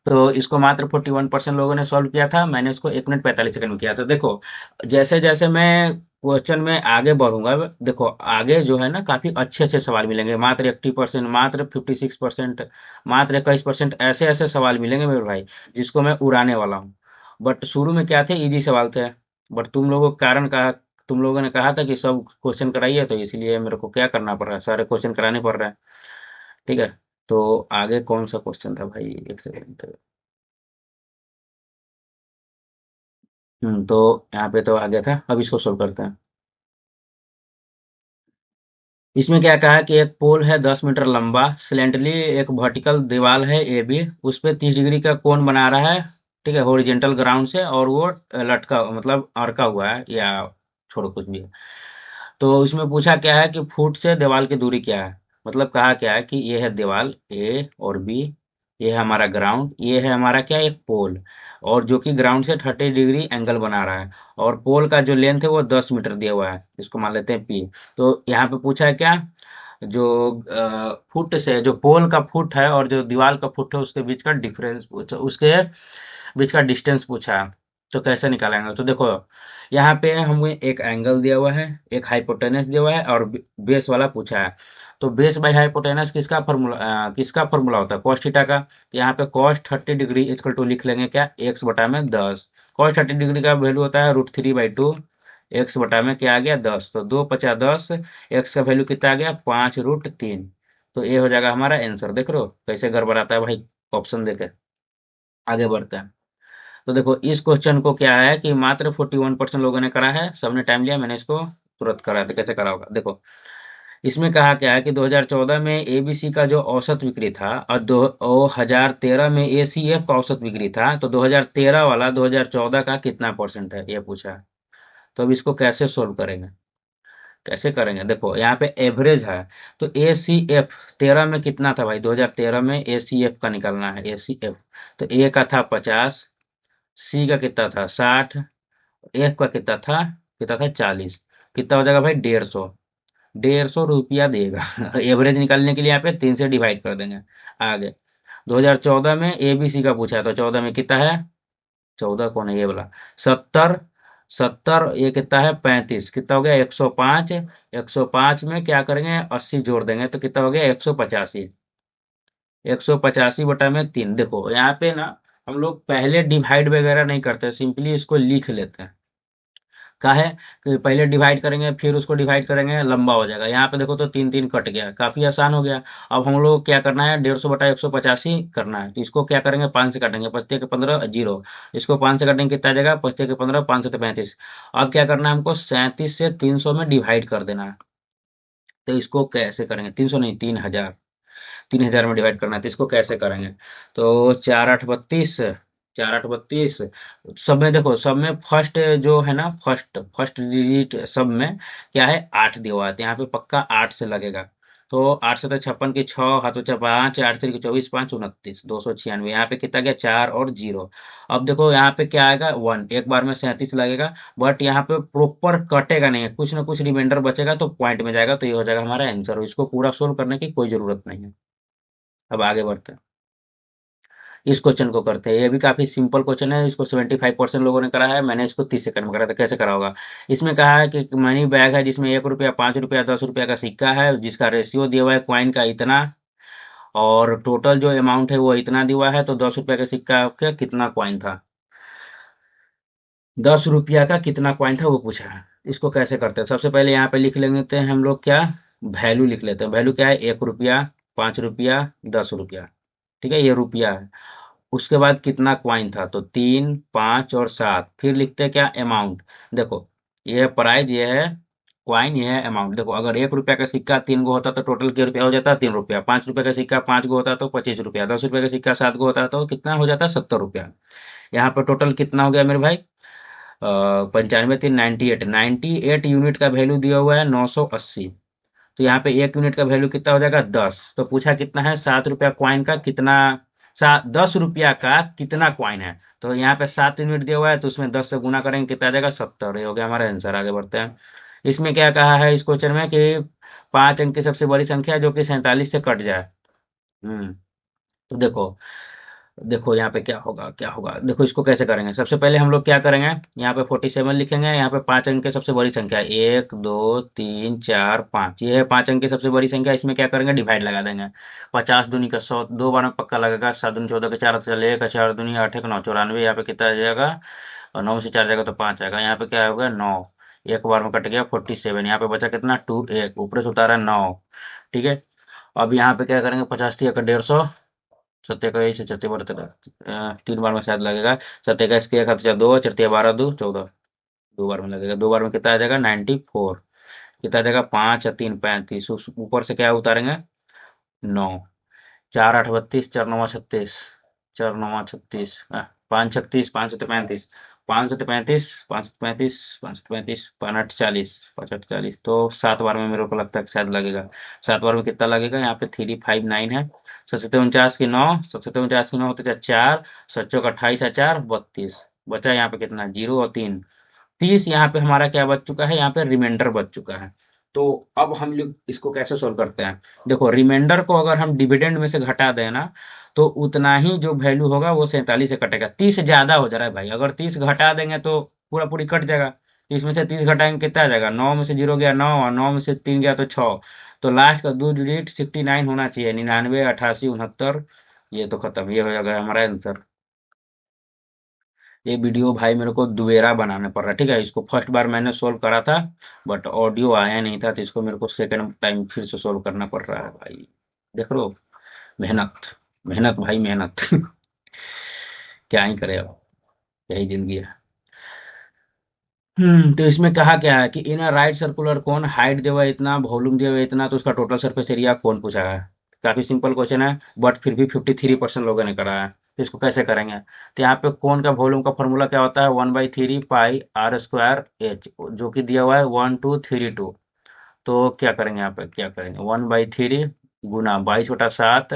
तो इसको मात्र 41% लोगों ने सॉल्व किया था, मैंने इसको 1 मिनट 45 सेकंड में किया था। देखो जैसे जैसे मैं क्वेश्चन में आगे बढ़ूंगा, देखो आगे जो है ना काफी अच्छे अच्छे सवाल मिलेंगे, मात्र 80%, मात्र 56%, मात्र 21%, ऐसे ऐसे सवाल मिलेंगे मेरे भाई, जिसको मैं उड़ाने वाला हूँ। बट शुरू में क्या थे, इजी सवाल थे, बट तुम लोगों के कारण कहा, तुम लोगों ने कहा था कि सब क्वेश्चन कराइए, तो इसलिए मेरे को क्या करना पड़ रहा है, सारे क्वेश्चन कराने पड़ रहे हैं। ठीक है। तो आगे कौन सा क्वेश्चन था भाई, एक सेकंड। तो यहाँ पे तो आ गया था, अब इसको सोल्व करते हैं। इसमें क्या कहा है कि एक पोल है 10 मीटर लंबा, स्लेंटली एक वर्टिकल दीवार है ए बी, उस पे 30 डिग्री का कोण बना रहा है, ठीक है, हॉरिजेंटल ग्राउंड से, और वो लटका मतलब अड़का हुआ है, या छोड़ो कुछ भी है। तो इसमें पूछा क्या है कि फुट से दीवार की दूरी क्या है। मतलब कहा क्या है कि ये है दीवार ए और बी, ये है हमारा ग्राउंड, ये है हमारा क्या, एक पोल, और जो कि ग्राउंड से 30 डिग्री एंगल बना रहा है, और पोल का जो लेंथ है वो 10 मीटर दिया हुआ है, इसको मान लेते हैं पी। तो यहाँ पे पूछा है क्या, जो फुट से, जो पोल का फुट है और जो दीवार का फुट है उसके बीच का डिफरेंस पूछा, उसके बीच का डिस्टेंस पूछा है। तो कैसे निकालेंगे, तो देखो यहाँ पे हमें एक एंगल दिया हुआ है, एक हाइपोटेनस दिया हुआ है, और बेस वाला पूछा है। तो बेस बाई हाइपोटेनस किसका फॉर्मूला होता है, कॉस थीटा का। तो यहाँ पे कॉस 30 डिग्री इक्वल टू लिख लेंगे क्या, एक्स बटा में 10। कॉस 30 डिग्री का वैल्यू होता है √3/2, एक्स बटा में क्या आ गया, 10। तो 2×5 = 10, एक्स का वैल्यू कितना आ गया, 5√3। तो ये हो जाएगा हमारा आंसर। देख रहे हो कैसे गड़बड़ाता है भाई, ऑप्शन देके। आगे बढ़ते हैं। तो देखो इस क्वेश्चन को क्या है कि मात्र 41% लोगों ने करा है, सबने टाइम लिया, मैंने इसको तुरंत करा। तो कैसे करा होगा, देखो इसमें कहा क्या है कि 2014 में एबीसी का जो औसत बिक्री था, और 2013 में एसीएफ का औसत बिक्री था, तो 2013 वाला 2014 का कितना परसेंट है, ये पूछा है। तो अब इसको कैसे सोल्व करेंगे, कैसे करेंगे, देखो यहाँ पे एवरेज है। तो ए सी एफ 13 में कितना था भाई, 2013 में ए सी एफ का निकालना है, ए सी एफ। तो ए का था 50, सी का कितना था 60, एफ का कितना था 40। कितना हो जाएगा भाई, 150। 150 रुपया देगा। एवरेज निकालने के लिए यहाँ पे 3 से डिवाइड कर देंगे। आगे 2014 में एबीसी का पूछा है, तो 14 में कितना है, 14 कौन है, ये वाला 70, 70 ये कितना है 35, कितना हो गया 105। 105 में क्या करेंगे, 80 जोड़ देंगे, तो कितना हो गया 185। 185/3। देखो यहाँ पे ना हम लोग पहले डिवाइड वगैरह नहीं करते, सिंपली इसको लिख लेते हैं। का है कि पहले डिवाइड करेंगे फिर उसको डिवाइड करेंगे, लंबा हो जाएगा। यहाँ पे देखो तो 3 3 कट गया, काफी आसान हो गया। अब हम लोग क्या करना है, 150/185 करना है। तो इसको क्या करेंगे, 5 से काटेंगे, 5×15 जीरो। इसको 5 से काटेंगे, कितना आ जाएगा, 5×15 5 से 35। अब क्या करना है हमको, 37 से 300 में डिवाइड कर देना है। तो इसको कैसे करेंगे, 300 नहीं, 3000, 3000 में डिवाइड करना है, तो इसको कैसे करेंगे। तो 4 8 32, चार आठ 32। सब में देखो, सब में फर्स्ट जो है ना, फर्स्ट फर्स्ट डिजिट सब में क्या है, 8 दिया हुआ है, तो यहाँ पे पक्का 8 से लगेगा। तो 8 से तो 56 की 6 हाथों 5, 8 3 की 24, 5 29, 296। यहाँ पे कितना गया, 4 और 0। अब देखो यहाँ पे क्या आएगा, 1, एक बार में 37 लगेगा। बट यहाँ पे प्रॉपर कटेगा नहीं है, कुछ ना कुछ रिमाइंडर बचेगा तो पॉइंट में जाएगा, तो ये हो जाएगा हमारा आंसर। इसको पूरा सोल्व करने की कोई जरूरत नहीं है। अब आगे बढ़ते हैं, इस क्वेश्चन को करते हैं। ये भी काफी सिंपल क्वेश्चन है, इसको 75% लोगों ने करा है, मैंने इसको 30 सेकंड में करा था। कैसे करा होगा, इसमें कहा है कि मनी बैग है जिसमें 1 रुपया, 5 रुपया, 10 रुपया का सिक्का है, जिसका रेशियो दिया हुआ है क्वाइन का इतना, और टोटल जो अमाउंट है वो इतना दिया हुआ है। तो 10 रुपया का सिक्का का कितना क्वाइन था, 10 रुपया का कितना क्वाइन था वो पूछा है। इसको कैसे करते हैं, सबसे पहले यहाँ पे लिख लेते हैं हम लोग क्या, वैल्यू लिख लेते हैं। वैल्यू क्या है, 1 रुपया, 5 रुपया, 10 रुपया। ठीक है, ये रुपया है। उसके बाद कितना क्वाइन था, तो 3, 5 और 7। फिर लिखते हैं क्या, अमाउंट। देखो, ये है प्राइज, ये है क्वाइन, ये है अमाउंट। देखो, अगर 1 रुपया का सिक्का 3 गो होता तो टोटल क्या रुपया हो जाता, 3 रुपया। 5 रुपया का सिक्का 5 गो होता तो 25 रुपया। 10 रुपया का सिक्का 7 गो होता तो कितना हो जाता, 70 रुपया। यहाँ पर टोटल कितना हो गया मेरे भाई, 95 3 98, 98 यूनिट का वैल्यू दिया हुआ है 980। तो यहाँ पे 1 यूनिट का वैल्यू कितना हो जाएगा, 10। तो पूछा कितना है, 7 रुपया क्वाइन का कितना, 10 रुपया का कितना क्वाइन है। तो यहाँ पे 7 यूनिट दिया हुआ है, तो उसमें 10 से गुना करेंगे कितना आ जाएगा, 70। ये हो गया हमारा आंसर। आगे बढ़ते हैं। इसमें क्या कहा है इस क्वेश्चन में कि 5 अंक की सबसे बड़ी संख्या जो कि 47 से कट जाए। तो देखो, देखो यहाँ पे क्या होगा, क्या होगा, देखो इसको कैसे करेंगे। सबसे पहले हम लोग क्या करेंगे, यहाँ पे 47 लिखेंगे। यहाँ पे 5 अंक की सबसे बड़ी संख्या, 1 2 3 4 5, ये है 5 अंक की सबसे बड़ी संख्या। इसमें क्या करेंगे, डिवाइड लगा देंगे। 50 दूनी का 100, 2 बार में पक्का लगेगा। 7 दूनी 14 के 4 चले, 1 4 दूनी 8 1 9 94। यहाँ पे कितना आ जाएगा, और 9 में से 4 जाएगा तो 5 आएगा। यहाँ पे क्या होगा, 9, एक बार में कट गया 47। यहाँ पे बचा कितना, 2 1, ऊपर से उतारा 9। ठीक है, अब यहाँ पे क्या करेंगे, 50 1 150, सत्य का यही से चौथे बार तक 3 बार में शायद लगेगा। सत्य का इसके एक हाथ से 2, चरतिया 12 2 14, 2 बार में लगेगा। 2 बार में कितना आ जाएगा, 94। कितना आ जाएगा, 5 और 3 35। ऊपर से क्या उतारेंगे, 9। 4 8 32, 4 9 36, 4 9 36, 5 36, 5 7 35, 5 7 35, 5 7 35, 5 7 35, 5 8 40, 5 8 40। तो 7 बार में मेरे को लगता है कि शायद लगेगा। 7 बार में कितना लगेगा, यहाँ पे 3 5 9 है। 7 7 49 की 9, 7 7 49 की 9 होते थे 4, 7 चौक 28 है 4 32। बचा यहाँ पे कितना, 0 और 3, 30। यहाँ पे हमारा क्या बच चुका है, यहाँ पे रिमाइंडर बच चुका है। तो अब हम लोग इसको कैसे सोल्व करते हैं। देखो, रिमाइंडर को अगर हम डिविडेंड में से घटा दें ना, तो उतना ही जो वैल्यू होगा वो 47 से कटेगा। 30 ज्यादा हो जा रहा है भाई, अगर 30 घटा देंगे तो पूरा पूरी कट जाएगा। 30 में से 30 घटाएंगे कितना आ जाएगा, 9 में से 0 गया 9, और 9 में से 3 गया तो 6। तो लास्ट का 2 डिजिट 69 होना चाहिए, 99 88 69। ये तो खत्म, ये हो जाएगा हमारा आंसर। ये वीडियो भाई मेरे को दोबारा बनाना पड़ रहा है, ठीक है। इसको फर्स्ट बार मैंने सोल्व करा था, बट ऑडियो आया नहीं था, तो इसको मेरे को सेकंड टाइम फिर से सोल्व करना पड़ रहा है भाई। देख लो, मेहनत, मेहनत भाई मेहनत। क्या ही करे, अब यही जिंदगी है। तो इसमें कहा क्या है कि in a right circular cone, height दिया हुआ है इतना, वॉल्यूम दिया हुआ है इतना, तो उसका टोटल सरफेस एरिया कौन पूछा है। काफी सिंपल क्वेश्चन है, बट फिर भी 53% लोगों ने करा है। तो इसको कैसे करेंगे, तो यहाँ पे कोन का वॉल्यूम का फॉर्मूला क्या होता है, 1/3 पाई r² h, जो कि दिया हुआ है 1232। तो क्या करेंगे, यहाँ पे क्या करेंगे, 1/3 गुना 22/7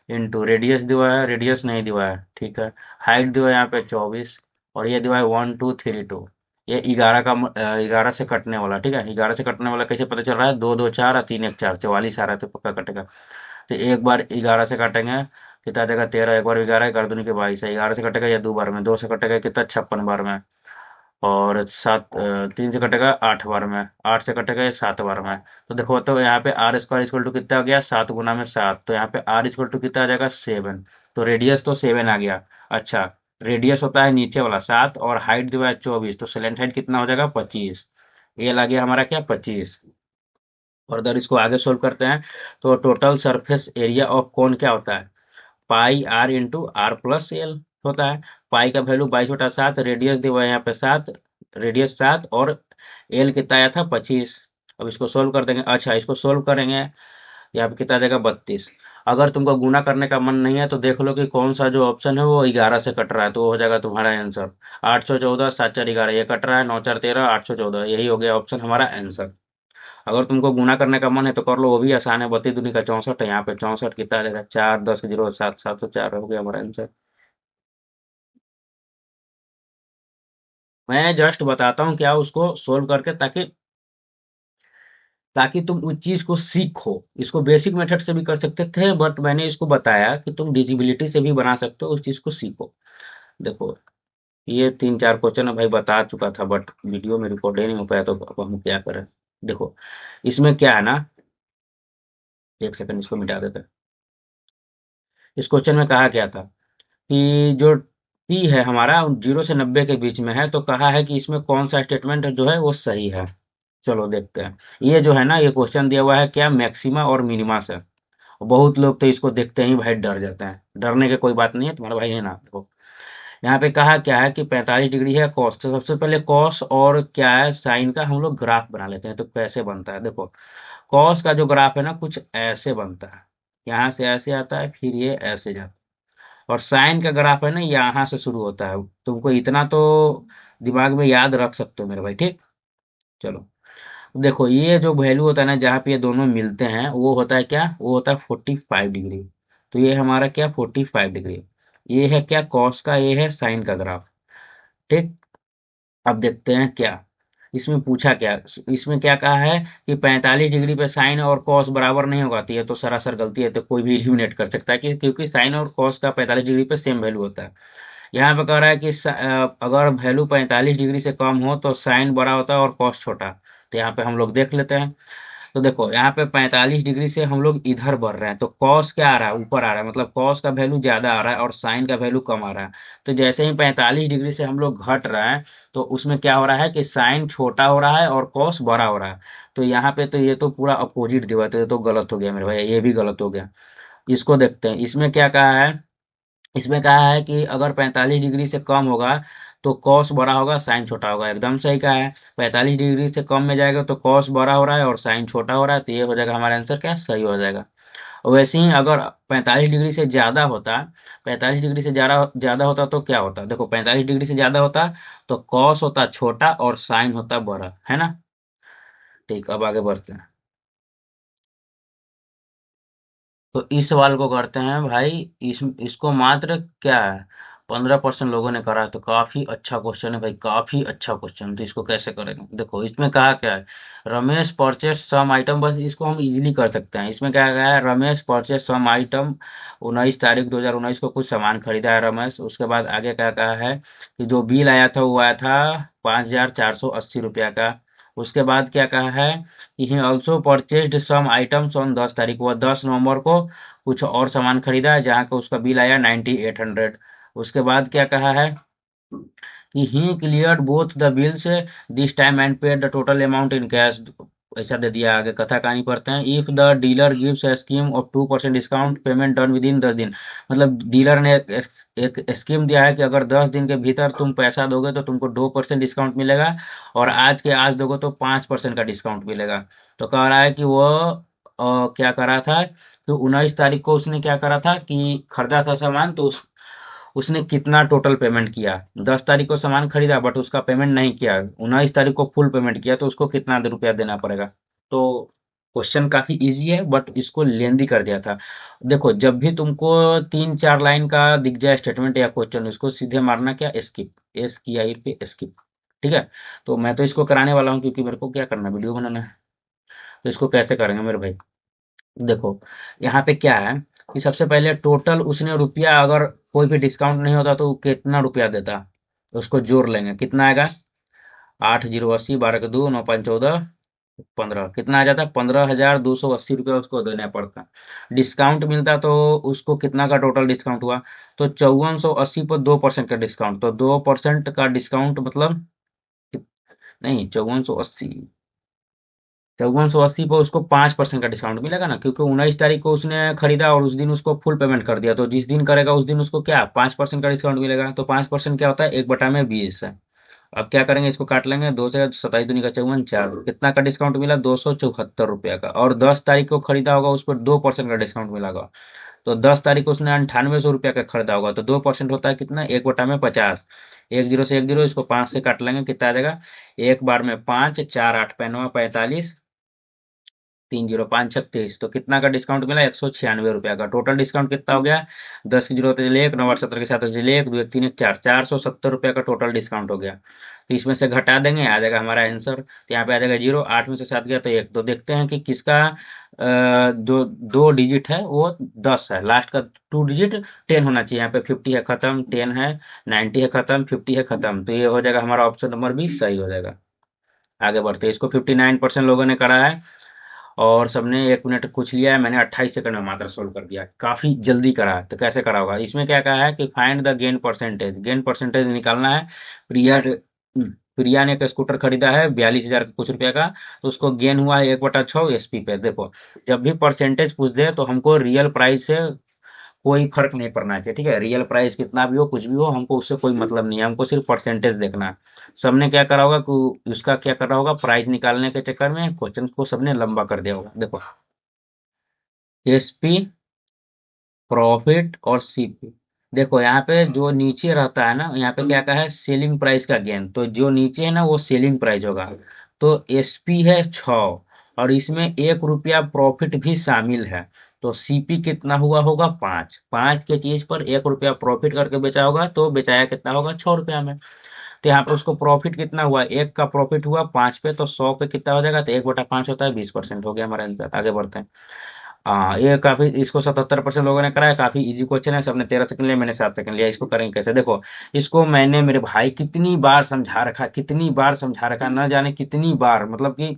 इंटू रेडियस दिया है, रेडियस नहीं दिया है, ठीक है। हाइट दिया है यहाँ पे 24, और ये दिया है 1232। ये 11 का 11 से कटने वाला, ठीक है। 11 से कटने वाला कैसे पता चल रहा है, 2 2 4 और 3 1 4, 44 आ रहा है, तो पक्का कटेगा। तो एक बार 11 से काटेंगे कितना आ जाएगा, 13। एक बार 11, 11 दूनी के 22 है। 11 से कटेगा या 2 बार में, 2 से कटेगा कितना, 56 बार में। और 3 से कटेगा 8 बार में, 8 से कटेगा ये 7 बार में। तो देखो, तो यहाँ पे आर स्क्वायर इक्वल टू कितना आ गया, 7 गुना में 7। तो यहाँ पे आर इक्वल टू कितना आ जाएगा, 7। तो रेडियस तो 7 आ गया। अच्छा, रेडियस होता है नीचे वाला 7, और हाइट जो है 24, तो स्लैंट हाइट कितना हो जाएगा, 25। ये लग गया हमारा क्या, 25। और अगर इसको आगे सोल्व करते हैं, तो total surface area of cone क्या होता है, pi r into r plus l होता है। पाई का वैल्यू 22/7, रेडियस दिया हुआ है यहाँ पे 7, रेडियस 7, और एल कितना आया था, 25। अब इसको सोल्व कर देंगे। अच्छा, इसको सोल्व करेंगे, यहाँ पे कितना आ जाएगा, 32। अगर तुमको गुना करने का मन नहीं है तो देख लो कि कौन सा जो ऑप्शन है वो 11 से कट रहा है, तो वो हो जाएगा तुम्हारा आंसर। 814 7 4 11 ये कट रहा है, 9 4 13 814, यही हो गया ऑप्शन हमारा आंसर। अगर तुमको गुना करने का मन है तो कर लो, वो भी आसान है। 32 दूनी का 64 है, यहाँ पे 64 कितना आ जाएगा, 4 10 0 7 704 हो गया हमारा आंसर। मैं जस्ट बताता हूँ क्या उसको सोल्व करके, ताकि ताकि तुम उस चीज को सीखो। इसको बेसिक मेथड से भी कर सकते थे, बट मैंने इसको बताया कि तुम डिजिबिलिटी से भी बना सकते हो, उस चीज को सीखो। देखो, ये 3 4 क्वेश्चन है भाई, बता चुका था बट वीडियो में रिकॉर्ड ही नहीं हो पाया, तो अब हम क्या करें। देखो, इसमें क्या है ना, एक सेकंड इसको मिटा देते हैं। इस क्वेश्चन में कहा क्या था कि जो टी है हमारा 0 से 90 के बीच में है, तो कहा है कि इसमें कौन सा स्टेटमेंट जो है वो सही है। चलो देखते हैं। ये जो है ना, ये क्वेश्चन दिया हुआ है क्या, मैक्सिमा और मिनिमा से। बहुत लोग तो इसको देखते ही भाई डर जाते हैं। डरने की कोई बात नहीं है, तुम्हारा भाई है ना। देखो, यहाँ पे कहा क्या है कि 45 डिग्री है कॉस, तो सबसे पहले कॉस और क्या है साइन का हम लोग ग्राफ बना लेते हैं। तो कैसे बनता है, देखो, कॉस का जो ग्राफ है ना कुछ ऐसे बनता है, यहाँ से ऐसे आता है, फिर ये ऐसे जाता है। और साइन का ग्राफ है ना, यहाँ से शुरू होता है। तुमको इतना तो दिमाग में याद रख सकते हो मेरे भाई, ठीक। चलो, देखो, ये जो वैल्यू होता है ना जहाँ पे ये दोनों मिलते हैं, वो होता है क्या, वो होता है 45 डिग्री। तो ये हमारा क्या, 45 डिग्री। ये है क्या, कॉस का, ये है साइन का ग्राफ, ठीक। अब देखते हैं क्या इसमें पूछा क्या। इसमें क्या कहा है कि 45 डिग्री पे साइन और कॉस बराबर नहीं होगा, तो ये तो सरासर गलती है, तो कोई भी एलिमिनेट कर सकता है कि क्योंकि साइन और कॉस का 45 डिग्री पे सेम वैल्यू होता है। यहाँ पे कह रहा है कि अगर वैल्यू 45 डिग्री से कम हो तो साइन बड़ा होता है और कॉस छोटा। तो यहाँ पे हम लोग देख लेते हैं। तो देखो, यहाँ पे 45 डिग्री से हम लोग इधर बढ़ रहे हैं, तो कॉस क्या आ रहा है, ऊपर आ रहा है, मतलब कॉस का वैल्यू ज्यादा आ रहा है और साइन का वैल्यू कम आ रहा है। तो जैसे ही 45 डिग्री से हम लोग घट रहे हैं, तो उसमें क्या हो रहा है कि साइन छोटा हो रहा है और कॉस बड़ा हो रहा है। तो यहाँ पे तो ये तो पूरा अपोजिट दिया हुआ है, तो ये तो गलत हो गया मेरे भाई, ये भी गलत हो गया। इसको देखते हैं, इसमें क्या कहा है। इसमें कहा है कि अगर 45 डिग्री से कम होगा तो कॉस बड़ा होगा, साइन छोटा होगा। एकदम सही कहा है। 45 डिग्री से कम में जाएगा तो कॉस बड़ा हो रहा है और साइन छोटा हो रहा है, तो ये हो जाएगा हमारा आंसर क्या, सही हो जाएगा। और वैसे ही अगर 45 डिग्री से ज्यादा होता, 45 डिग्री से ज्यादा ज्यादा होता तो क्या होता, देखो, 45 डिग्री से ज्यादा होता तो कॉस होता छोटा और साइन होता बड़ा, है ना। ठीक, अब आगे बढ़ते हैं। तो इस सवाल को करते हैं भाई। इसको मात्र क्या है, 15% लोगों ने करा है, तो काफी अच्छा क्वेश्चन है भाई, काफी अच्छा क्वेश्चन। तो इसको कैसे करेंगे, देखो, इसमें कहा क्या है, रमेश परचेस सम आइटम, बस इसको हम इजीली कर सकते हैं। इसमें क्या कहा है, रमेश परचेस सम आइटम, 19 तारीख 2019 को कुछ सामान खरीदा है रमेश। उसके बाद आगे क्या कहा है कि जो बिल आया था वो आया था 5,480 रुपया का। उसके बाद क्या कहा है, he also purchased some items on 10 तारीख, वह 10 नवंबर को कुछ और सामान खरीदा है जहाँ का उसका बिल आया 9800। उसके बाद क्या कहा है कि he cleared both the bills this time and paid the total amount in cash। ऐसा दे दिया। आगे कथा कहानी पढ़ते हैं। If the dealer gives a scheme of 2% discount payment done with in 10 दिन, मतलब डीलर ने एक स्कीम दिया है कि अगर 10 दिन के भीतर तुम पैसा दोगे तो तुमको 2% डिस्काउंट मिलेगा, और आज के आज दोगे तो 5% का डिस्काउंट मिलेगा। तो कह रहा है कि वो क्या करा था, तो 19 तारीख को उसने क्या करा था कि खरीदा था सामान, तो उसने कितना टोटल पेमेंट किया। 10 तारीख को सामान खरीदा बट उसका पेमेंट नहीं किया, 19 तारीख को फुल पेमेंट किया, तो उसको कितना रुपया देना पड़ेगा। तो क्वेश्चन काफी इजी है बट इसको लेंदी कर दिया था। देखो, जब भी तुमको 3 4 लाइन का दिख जाए स्टेटमेंट या क्वेश्चन, उसको सीधे मारना क्या, स्किप, एस की आई पे स्किप। ठीक है। तो मैं तो इसको कराने वाला हूँ क्योंकि मेरे को क्या करना है, वीडियो बनाना है। तो इसको कैसे करेंगे मेरे भाई, देखो, यहाँ पे क्या है कि सबसे पहले टोटल उसने रुपया, अगर कोई भी डिस्काउंट नहीं होता तो वो कितना रुपया देता, तो उसको जोड़ लेंगे, कितना आएगा, 8 0 80, 12 के 2 9 5 14 15, कितना आ जाता है, 15,280 रुपया उसको देना पड़ता। डिस्काउंट मिलता तो उसको कितना का टोटल डिस्काउंट हुआ, तो 5480 पर 2% का डिस्काउंट, तो 2% का डिस्काउंट मतलब, नहीं, 5480 पर उसको 5% का डिस्काउंट मिलेगा ना, क्योंकि 19 तारीख को उसने खरीदा और उस दिन उसको फुल पेमेंट कर दिया, तो जिस दिन करेगा उस दिन उसको क्या 5% का डिस्काउंट मिलेगा। तो 5% क्या होता है, 1/20 है। अब क्या करेंगे, इसको काट लेंगे, 2 से 27 दूनी का 54, 4 कितना का डिस्काउंट मिला, 274 रुपया का। और 10 तारीख को खरीदा होगा उस पर 2% का डिस्काउंट मिला। तो 10 तारीख को उसने 9800 रुपया का खरीदा होगा, तो 2% होता है कितना, 1/50। 1 0 से 1 0, इसको 5 से काट लेंगे, कितना आ जाएगा, एक बार में 5, 4 8 5 45, 3 0 5 36। तो कितना का डिस्काउंट मिला, 196 रुपया का। टोटल डिस्काउंट कितना हो गया, 10 की जरूरत है चलिए एक, 9 8 17 के साथ चलिए एक, 2 1 3 1 4, 470 रुपया का टोटल डिस्काउंट हो गया। तो इसमें से घटा देंगे, आ जाएगा हमारा आंसर। तो यहाँ पे आ जाएगा 0, 8 में से 7 गया तो 1। तो देखते हैं कि किसका जो दो डिजिट है वो 10 है, लास्ट का 2 डिजिट 10 होना चाहिए। यहाँ पे 50 है खत्म, 10 है, 90 है खत्म, 50 है खत्म। तो ये हो जाएगा हमारा ऑप्शन नंबर बी सही हो जाएगा। आगे बढ़ते हैं, इसको 59% लोगों ने करा है और सबने 1 मिनट कुछ लिया है। मैंने 28 सेकंड में मात्र सोल्व कर दिया, काफी जल्दी करा है। तो कैसे करा होगा, इसमें क्या कहा है कि find the gain percentage, gain percentage निकालना है। प्रिया प्रिया ने एक स्कूटर खरीदा है 42,000 कुछ रुपया का, तो उसको गेन हुआ है 1/6 एसपी पे। देखो, जब भी परसेंटेज पूछ दे तो हमको रियल प्राइस से कोई फर्क नहीं पड़ना चाहिए, ठीक है। रियल प्राइस कितना भी हो, कुछ भी हो, हमको उससे कोई मतलब नहीं है, हमको सिर्फ परसेंटेज देखना है। सबने क्या करा होगा कि उसका क्या करा होगा, प्राइस निकालने के चक्कर में क्वेश्चन को सबने लंबा कर दिया होगा। देखो, एसपी, प्रॉफिट और सीपी। देखो यहाँ पे जो नीचे रहता है ना, यहाँ पे क्या कहा है, सेलिंग प्राइस का गेन। तो जो नीचे है ना वो सेलिंग प्राइस होगा। तो एसपी है 6 और इसमें 1 रुपया प्रॉफिट भी शामिल है। तो सीपी कितना हुआ होगा, 5। 5 के चीज पर 1 रुपया प्रॉफिट करके बेचा होगा, तो बेचाया कितना होगा, 6 रुपया में। तो यहाँ पर उसको प्रॉफिट कितना हुआ, 1 का प्रॉफिट हुआ 5 पे, तो 100 पे कितना हो जाएगा, तो 1/5 होता है, 20% हो गया हमारा आंसर। आगे बढ़ते हैं। हाँ, ये काफी, इसको 77% लोगों ने करा है। काफी इजी क्वेश्चन है, सबने 13 सेकंड लिया, मैंने 7 सेकंड लिया। इसको करेंगे कैसे, देखो, इसको मैंने मेरे भाई कितनी बार समझा रखा, कितनी बार समझा रखा, न जाने कितनी बार, मतलब कि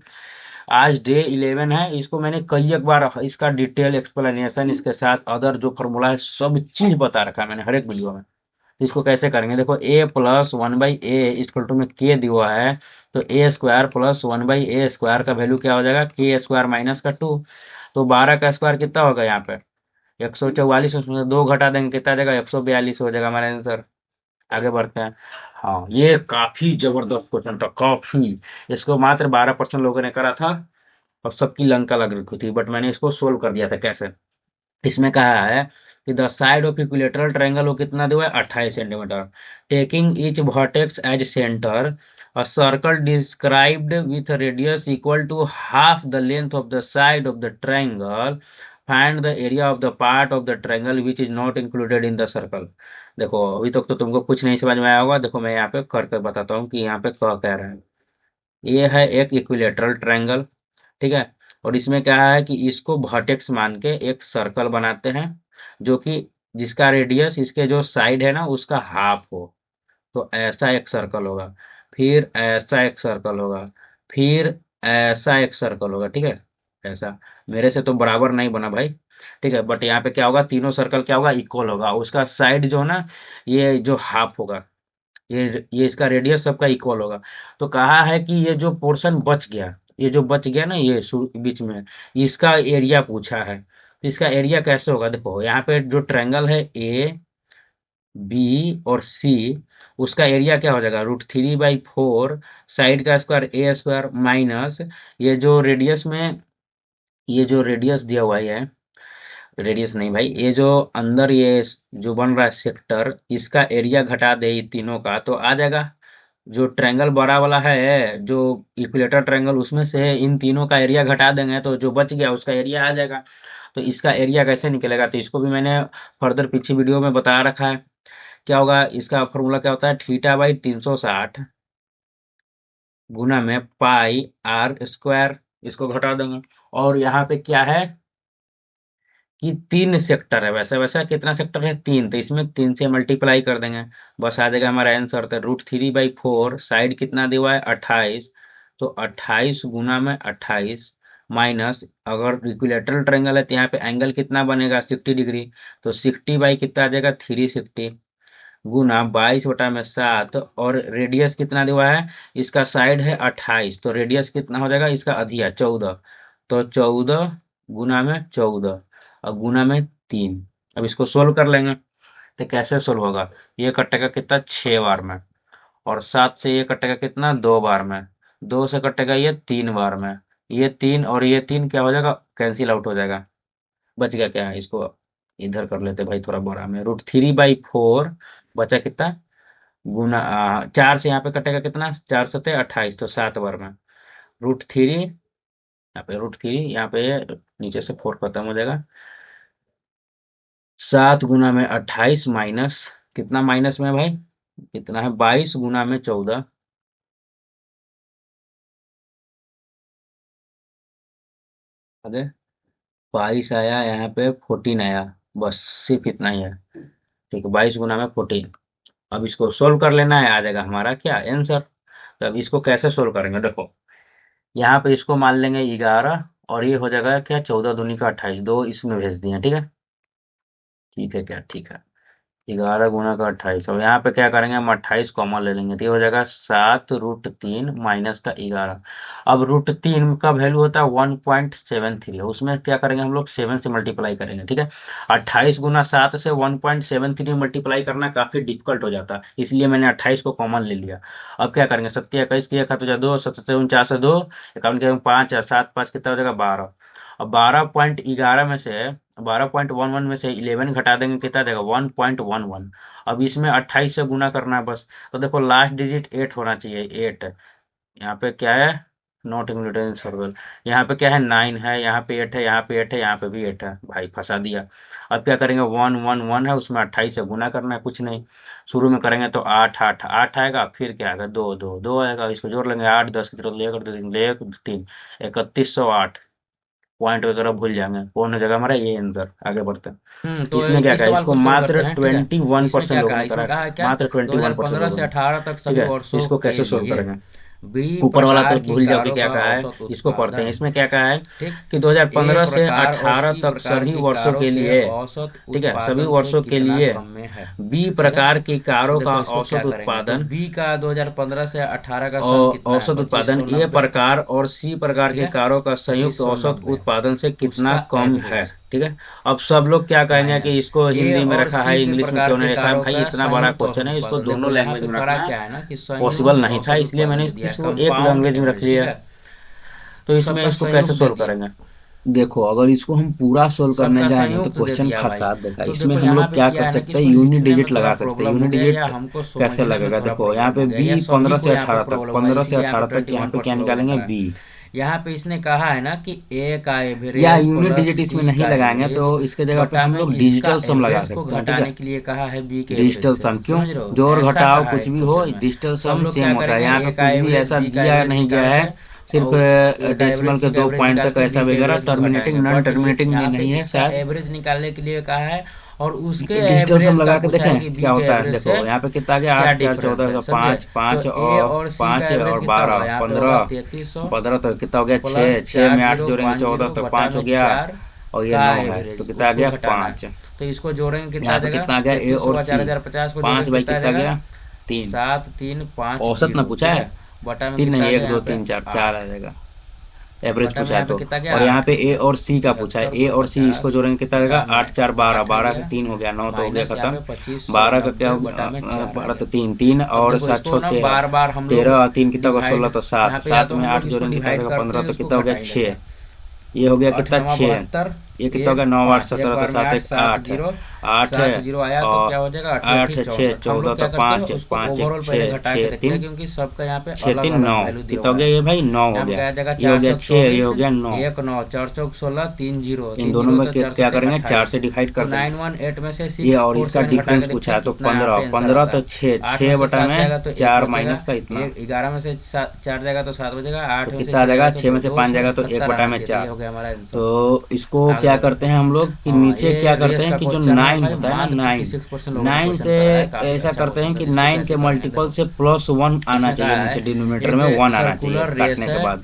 आज डे 11 है, इसको मैंने कई एक बार इसका डिटेल एक्सप्लेनेशन इसके साथ अदर जो फॉर्मूला है सब चीज बता रखा है मैंने हर एक वीडियो में। तो इसको कैसे करेंगे, देखो, a+1/a इक्वल टू में k दिया है, तो a² + 1/a² का वैल्यू क्या हो जाएगा, k² माइनस का 2। तो 12 का स्क्वायर कितना होगा यहाँ पे, 144। उसमें से 2 घटा देंगे, कितना आ जाएगा, 142 हो जाएगा हमारा आंसर। आगे बढ़ते हैं। हाँ, ये काफी जबरदस्त क्वेश्चन था, काफी। इसको मात्र 12% लोगों ने करा था और सबकी लंका लग रही थी, बट मैंने इसको सोल्व कर दिया था। कैसे, इसमें कहा है कि the side of equilateral triangle वो कितना दिया है, 28 centimetre. Taking each vertex as centre, a circle described with a radius equal to half the length of the side of the triangle, find the area of the part of the triangle which is not included in the circle। देखो, अभी तक तो तुमको कुछ नहीं समझ में आया होगा। देखो, मैं यहाँ पे करके बताता हूँ कि यहाँ पे क्या कह रहा है। ये है एक इक्विलेटरल ट्रायंगल, ठीक है। और इसमें क्या है कि इसको वर्टेक्स मान के एक सर्कल बनाते हैं, जो कि जिसका रेडियस इसके जो साइड है ना उसका हाफ हो। तो ऐसा एक सर्कल होगा, फिर ऐसा एक सर्कल होगा, फिर ऐसा एक सर्कल होगा, ठीक है। ऐसा, मेरे से तो बराबर नहीं बना भाई, ठीक है। बट यहाँ पे क्या होगा, तीनों सर्कल क्या होगा, इक्वल होगा। उसका साइड जो है ना, ये जो हाफ होगा, ये इसका रेडियस सबका इक्वल होगा। तो कहा है कि ये जो पोर्शन बच गया, ये जो बच गया ना, ये बीच में, इसका एरिया पूछा है। तो इसका एरिया कैसे होगा, देखो, यहाँ पे जो ट्रायंगल है ए, बी और सी, उसका एरिया क्या हो जाएगा, √3/4, साइड का स्क्वायर a² माइनस ये जो रेडियस में, ये जो रेडियस दिया हुआ है, रेडियस नहीं भाई, ये जो अंदर ये जो बन रहा है सेक्टर, इसका एरिया घटा दे इन तीनों का, तो आ जाएगा। जो ट्रायंगल बड़ा वाला है, जो इक्विलेटर ट्रायंगल, उसमें से इन तीनों का एरिया घटा देंगे तो जो बच गया उसका एरिया आ जाएगा। तो इसका एरिया कैसे निकलेगा, तो इसको भी मैंने फर्दर पीछे वीडियो में बता रखा है। क्या होगा, इसका फॉर्मूला क्या होता है, θ/360 गुना में πr², इसको घटा देंगे। और यहाँ पे क्या है कि 3 सेक्टर है, वैसे वैसा कितना सेक्टर है, 3, तो इसमें 3 से मल्टीप्लाई कर देंगे, बस आ जाएगा हमारा आंसर। तो √3/4, साइड कितना दिया हुआ है, 28, तो 28 गुना में 28 माइनस, अगर इक्विलेटरल ट्रायंगल है तो यहाँ पे एंगल कितना बनेगा, 60 डिग्री। तो 60 बाई कितना आ जाएगा, 360 गुना 22/7, और रेडियस कितना दिया हुआ है, इसका साइड है 28, तो रेडियस कितना हो जाएगा, इसका अधिया 14, तो 14 गुना में 14 और गुना में 3। अब इसको सोल्व कर लेंगे, तो कैसे सोल्व होगा, ये कटेगा कितना, 6 बार में। और 7 से ये कटेगा कितना, 2 बार में, 2 से कटेगा ये 3 बार में, ये 3 और ये 3 क्या हो जाएगा, कैंसिल आउट हो जाएगा। बच गया क्या है, इसको इधर कर लेते भाई थोड़ा बड़ा में, √3/4 बचा कितना, गुना 4 से यहाँ पे कटेगा कितना, 4 सते 28, तो 7 बार में, √3, यहाँ पे नीचे से 4 खत्म हो जाएगा, 7 गुना में 28 माइनस कितना, माइनस में भाई कितना है, 22 गुना में 14, अरे 22 आया, यहाँ पे 14 आया, बस सिर्फ इतना ही है। ठीक है, 22 गुना में 14। अब इसको सोल्व कर लेना है, आ जाएगा हमारा क्या, आंसर। तो अब इसको कैसे सोल्व करेंगे, देखो यहाँ पे इसको मान लेंगे 11 और ये हो जाएगा क्या, 14 दूनी का 28, 2 इसमें भेज दिए, ठीक है, ठीक है क्या, ठीक है, 11 गुना का 28, और यहाँ पे क्या करेंगे हम, 28 कॉमन ले लेंगे, तो ये हो जाएगा 7√3 माइनस का 11। अब √3 का वैल्यू होता है 1.73, उसमें क्या करेंगे हम लोग, 7 से मल्टीप्लाई करेंगे, ठीक है। 28 गुना 7 से 1.73 मल्टीप्लाई करना काफी डिफिकल्ट हो जाता है, इसलिए मैंने 28 को कॉमन ले लिया। अब क्या करेंगे, 7 21 किया खा तो 2, 7 49 2, 51 5 है, 7 5 कितना हो जाएगा, 12। अब 12.11 में से 11 घटा देंगे, कितना देगा, 1.11। अब इसमें 28 से गुना करना है बस, तो देखो लास्ट डिजिट 8 होना चाहिए, 8, यहाँ पे क्या है, नॉट इंक्लूडेड इन सर्कल, यहाँ पे क्या है, 9 है, यहाँ पे 8 है, यहाँ पे 8 है, यहाँ पे भी 8 है, भाई फंसा दिया। अब क्या करेंगे, 1 1 1 है, उसमें 28 से गुना करना है, कुछ नहीं, शुरू में करेंगे तो 8 8 8 आएगा, फिर क्या आएगा, 2 2 2 आएगा, इसको जोड़ लेंगे, 8 10 की तरफ लेकर 3 3108, पॉइंट वगैरह भूल जाएंगे, कौन हो जाएगा हमारा ये आंसर। आगे बढ़ते हैं, तो इसमें क्या इस कहा, सवाल इसको को सोल्व मात्र करते हैं, ठीक है। तो 21% इसमें क्या लोगों कहा, ने इसमें करा, कहा है क्या, मात्र 21% 2015 लोगों से ने, 18 तक ठीक सभी है। वर्षों इसको के कैसे सोल्व लिए करेंगे, बी ऊपर वाला तो प्रकार की भूल जाओ कि कारों क्या का कहा है, औसत इसको पढ़ते हैं। उत्पादन, इसमें क्या कहा है ठीक, कि ए 2015 से प्रकार और 18 सी तक प्रकार सभी की वर्षों कारों के के लिए, औसत ठीक है, सभी उत्पादन से वर्षों के कितना लिए कम में है, बी ठीक है। प्रकार की तो कारों का देखो इसको क्या औसत करेंगे, तो उत्पादन बी का 2015 से 18 का सन और कितना है, औसत उत्पादन ए 2590, प्रकार और सी प्रकार ठीक के है, कारों का संयुक्त औसत 2590, उत्पादन से कितना उसका कम है, एवरेज ठीक है। अब सब लोग क्या कहेंगे कि माइनस इसको ए हिंदी में और रखा सी है, के इंग्लिश में प्रकार क्यों के नहीं रखा है कारों भाई, का इतना बड़ा संयुक्त औसत क्वेश्चन है, इसको उत्पादन। दोनों देखो यहाँ लैंग्वेज पे में करा रखना है, क्या है ना कि पॉसिबल संयुक्त नहीं था, औसत इसलिए मैंने उत्पादन दे दिया है, इसको एक कंपाउंड लैंग्वेज में रख एवरेज, ठीक लिया। है। तो इसमें सबका इसको कैसे संयुक्त दे सोल्व दिया, करेंगे, देखो अगर इसको हम पूरा सोल्व करने सबका जाएंगे तो संयुक्त दे क्वेश्चन दिया भाई। फंसा देगा। तो इसमें देखो हम यहाँ लोग पे क्या क्या कर है ना कि सकते हैं, इसको यूनिट लिखने में डिजिट थोड़ा लगा सकते हैं, प्रॉब्लम हो यूनिट गया या डिजिट हमको कैसे समझने में लगेगा, थोड़ा देखो यहाँ प्रॉब्लम हो पे गया या बी सभी 15 को से यहाँ पे 18 तक, प्रॉब्लम हुआ, 15 से इसीलिए यहाँ पे 18 तक यहाँ पे क्या 21% लोगों ने निकालेंगे, करा। बी, यहाँ पे इसने कहा है ना कि ए का या एवरेज यूनिट प्लस डिजिट इसमें सी नहीं का लगाएंगे तो एवरेज इसके जगह पे बटा हम में लोग इसका डिजिटल सम लगा एवरेज को सकते हैं, ठीक है। घटाने के लिए कहा है बी के एवरेज डिजिटल से, सम क्यों, समझ रहे हो, जोड़ ऐसा घटाव कहा है कुछ भी हो, क्वेश्चन में। डिजिटल सब सम लोग सेम क्या होता है, करेंगे, यहाँ पे ए का कुछ भी एवरेज ऐसा बी का दिया एवरेज नहीं गया निकाल है, के सिर्फ और ए का एवरेज डेसिमल के सी का 2 एवरेज पॉइंट निकाल तक के ऐसा बी के वगैरह, एवरेज को टर्मिनेटिंग घटाएंगे, नॉन बट ये टर्मिनेटिंग में यहाँ पे नहीं है इसका शायद। एवरेज निकालने के लिए कहा है और उसके डिजिटल सम एवरेज का लगा के पूछा है देखें कि बी क्या के होता है, एवरेज देखो से यहाँ पे कितना आ गया, क्या 8 4 डिफरेंस 14 है, का समझे। 5 तो 5 ए और और सी का 5 एवरेज और कितना होगा, 12 यहाँ पे होगा 15, 3300 तो कितना हो गया, प्लस 6 6 चार में 8 जीरो जोड़ेंगे पाँच 14 जीरो तो बटा 5 हो में गया, 4 और ये का 9 है, तो एवरेज कितना आ उसको गया, घटाना है। 5। तो इसको जोड़ेंगे कितना आ यहाँ पे जाएगा, कितना आ गया, ए 3300 और का सी, 4050 को 5 जोड़ेंगे बाई कितना आ कितना जाएगा, गया, 3, 7350, औसत ना पूछा ठीक है, है, बटा में 3 कितना नहीं, आ गया 1 2 यहाँ पे 3 4 4 8, आ जाएगा, एवरेज बटा में पूछा है यहाँ पे तो। कितना गया और यहाँ 8, पे ए तो और सी का पूछा है, ए और सी, इसको 7350 जोड़ेंगे कितना आएगा, बटा 8 में 4 12, 8 आ 12 का गया 3 हो गया, 9 तो हो गया माइनस यहाँ खत्म, पे 12 का क्या 2590 हो बटा में गया, 4 आ 12 तो गया। 3 3 अब और देखो 7 इसको 6 ना 13, बार बार हम लोग 13 और 3 कितना होगा, 16 डिवाइड, तो 7, यहाँ पे या 7 तो में हम 8 लोग इसको जोड़ेंगे कितना डिवाइड होगा, करते 15 हैं, तो इसको कितना हो गया, घटा ही लेते 6, हैं। ये हो गया कितना, 8 9 6, 72 ये कितना हो गया, 1 9 8 5 एक 17 तो बार में 7 8 1 7 8, 0 8 7 0 आया तो और क्या हो जाएगा 8 8 8 6 64। हम 14 लोग क्या तो करते हैं 5 उसको 5 1 ओवरऑल पहले 6 घटा के 6 देखते हैं 3 क्योंकि सबका यहाँ पे 6 अलग 3 अलग 9, वैल्यू दिया कितना हो हुआ गया, है। ये भाई 9 हो यहाँ पे गया, क्या जाएगा ये हो गया 6, ये 424 हो गया 9। 1 9 4 चौक 16 3 0 इन 3 दोनों 0 में तो 4 क्या 7 करेंगे, 4 28। से डिवाइड तो कर देंगे, 918 में से ये 6 और 4 इसका 7 घटा डिफरेंस के देखते पूछा हैं है तो कितना यहाँ 15, पे आंसर 15 आता तो है। 6 8 में 6 से बटा 7 में जाएगा तो 1 4 बचेगा, माइनस का इतना, 11 में से 4 जाएगा तो 7 बचेगा, तो 8 में से कितना आ 6 जाएगा, जाएगा तो 6 में 2 से 5 जाएगा तो 1 271 बटा आना में चाहिए, तो ये 4। हो गया हमारा आंसर। तो इसको आगे क्या बढ़ते करते हैं। हैं हम लोग कि हाँ, नीचे क्या ये करते रेस हैं का कि जो क्वेश्चन है 9 भाई, होता है ना, मात्र 9 56% लोगों ने 9 क्वेश्चन से करा है, काफी ऐसा अच्छा करते हैं क्वेश्चन था। कि इसको 9 के कैसे करेंगे मल्टीपल देखो, से +1 आना इसमें चाहिए कहा है नीचे, डिनोमिनेटर एक में 1 आना चाहिए सर्कुलर रेस काटने के है, बाद।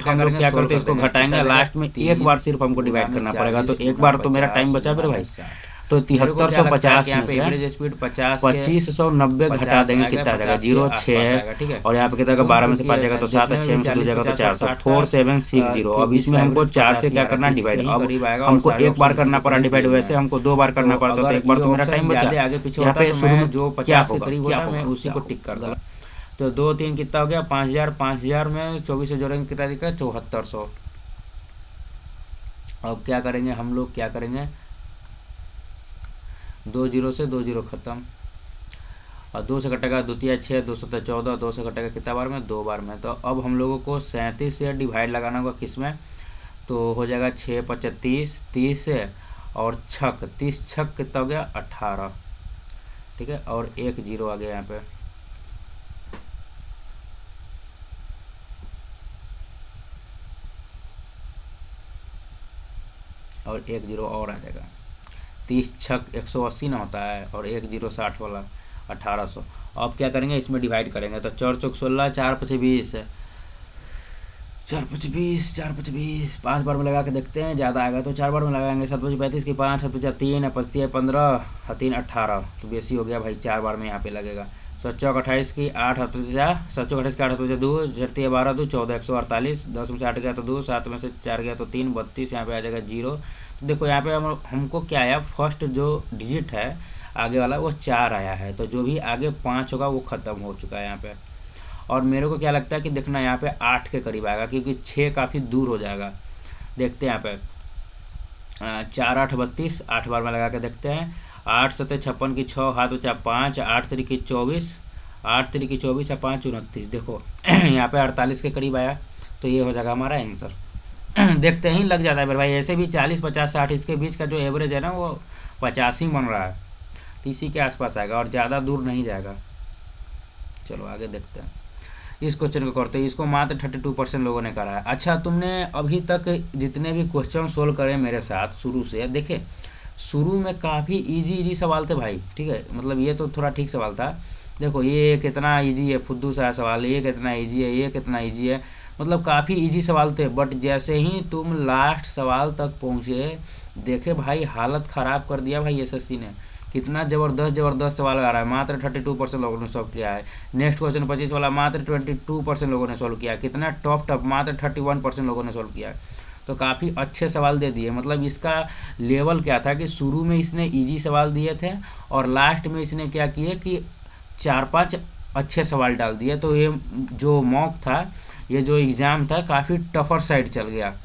तो हम लोग क्या करते हैं, इसको घटाएंगे लास्ट में एक बार सिर्फ हमको डिवाइड करना पड़ेगा। तो एक बार तो मेरा टाइम बचा मेरे भाई। तो 7350 में से एवरेज स्पीड 50 2590 घटा देंगे, कितना आ जाएगा 06, ठीक है। और यहाँ पे कितना आएगा 12 में से 5 जाएगा तो 7, 6 में से 2 जाएगा तो 4, तो 4760। अब इसमें हमको 4 से क्या करना है, डिवाइड। अब हमको एक बार करना पड़ा डिवाइड, वैसे हमको 2 बार करना पड़ता, तो एक बार तो मेरा टाइम बचा। आगे पीछे यहाँ होता पे तो शुरू मैं में जो क्या 50 के करीब होता मैं उसी को टिक कर दूँ। तो 2 3 कितना हो गया 5000, 5000 में 24 से जोड़ेंगे कितना दिखा 7400। अब क्या करेंगे हम लोग, क्या करेंगे 2 0 से 2 0 खत्म, और 2 से कटेगा द्वितीय 6, 2 7 14, 2 से कटेगा कितना बार में 2 बार में। तो अब हम लोगों को 37 से डिवाइड लगाना होगा किस में, तो हो जाएगा 6 5 30, 30 से और छक 30 छक कितना हो गया 18, ठीक है। और 1 0 आ गया यहाँ पे, और 1 0 और आ जाएगा। 30 छक 180 ना होता है, और 1 0 60 वाला 1800। अब क्या करेंगे इसमें डिवाइड करेंगे, तो 4 चौक 16, 4 5 20, 4 5 20, 4 5 20, 5 बार में लगा के देखते हैं, ज़्यादा आएगा तो 4 बार में लगाएंगे। 7 5 35 की 5, 7 5 3, 5 15, 3 18, तो बेसी हो गया भाई, 4 बार में यहाँ पे लगेगा। 7 चौक 28 की 8, 7 चौक 28 की 8, 2 झड़ती है 12, 2 14, 148, 10 में से 8 गया तो 2, 7 में से 4 गया तो 3, 32, यहाँ पे आ जाएगा 0। तो देखो यहाँ पे हमको क्या आया, फर्स्ट जो डिजिट है आगे वाला वो 4 आया है, तो जो भी आगे 5 होगा वो ख़त्म हो चुका है यहाँ पे। और मेरे को क्या लगता है कि देखना यहाँ पे 8 के करीब आएगा, क्योंकि 6 काफ़ी दूर हो जाएगा। देखते हैं यहाँ पे 4 8 32, 8 बार में लगा के देखते हैं। 8 7 56 की 6, हाथ बचा 5, 8 3 की 24, 8 3 की 24 या 5 29, देखो यहाँ पे 48 के करीब आया, तो ये हो जाएगा हमारा आंसर। देखते ही लग जाता है मेरे भाई, ऐसे भी 40 50 60 इसके बीच का जो एवरेज है ना वो 85 बन रहा है, तो इसी के आसपास आएगा और ज़्यादा दूर नहीं जाएगा। चलो आगे देखते हैं। इस क्वेश्चन को करते हैं, इसको मात्र 32% लोगों ने करा है। अच्छा, तुमने अभी तक जितने भी क्वेश्चन सोल्व करे मेरे साथ शुरू से, देखे शुरू में काफ़ी इजी सवाल थे भाई, ठीक है, मतलब ये तो थोड़ा ठीक सवाल था। देखो ये कितना इजी है, फुद्दू सा सवाल, ये कितना इजी है, ये कितना इजी है, मतलब काफ़ी इजी सवाल थे। बट जैसे ही तुम लास्ट सवाल तक पहुँचे, देखे भाई हालत ख़राब कर दिया भाई एसएससी ने। कितना ज़बरदस्त सवाल आ रहा है, मात्र 32% लोगों ने सॉल्व किया है। नेक्स्ट क्वेश्चन 25 वाला मात्र 22% लोगों ने सॉल्व किया है। कितना टफ मात्र 31% लोगों ने सॉल्व किया है। तो काफ़ी अच्छे सवाल दे दिए, मतलब इसका लेवल क्या था कि शुरू में इसने इजी सवाल दिए थे और लास्ट में इसने क्या किए कि 4-5 अच्छे सवाल डाल दिए। तो ये जो मॉक था, ये जो एग्ज़ाम था, काफ़ी टफर साइड चल गया।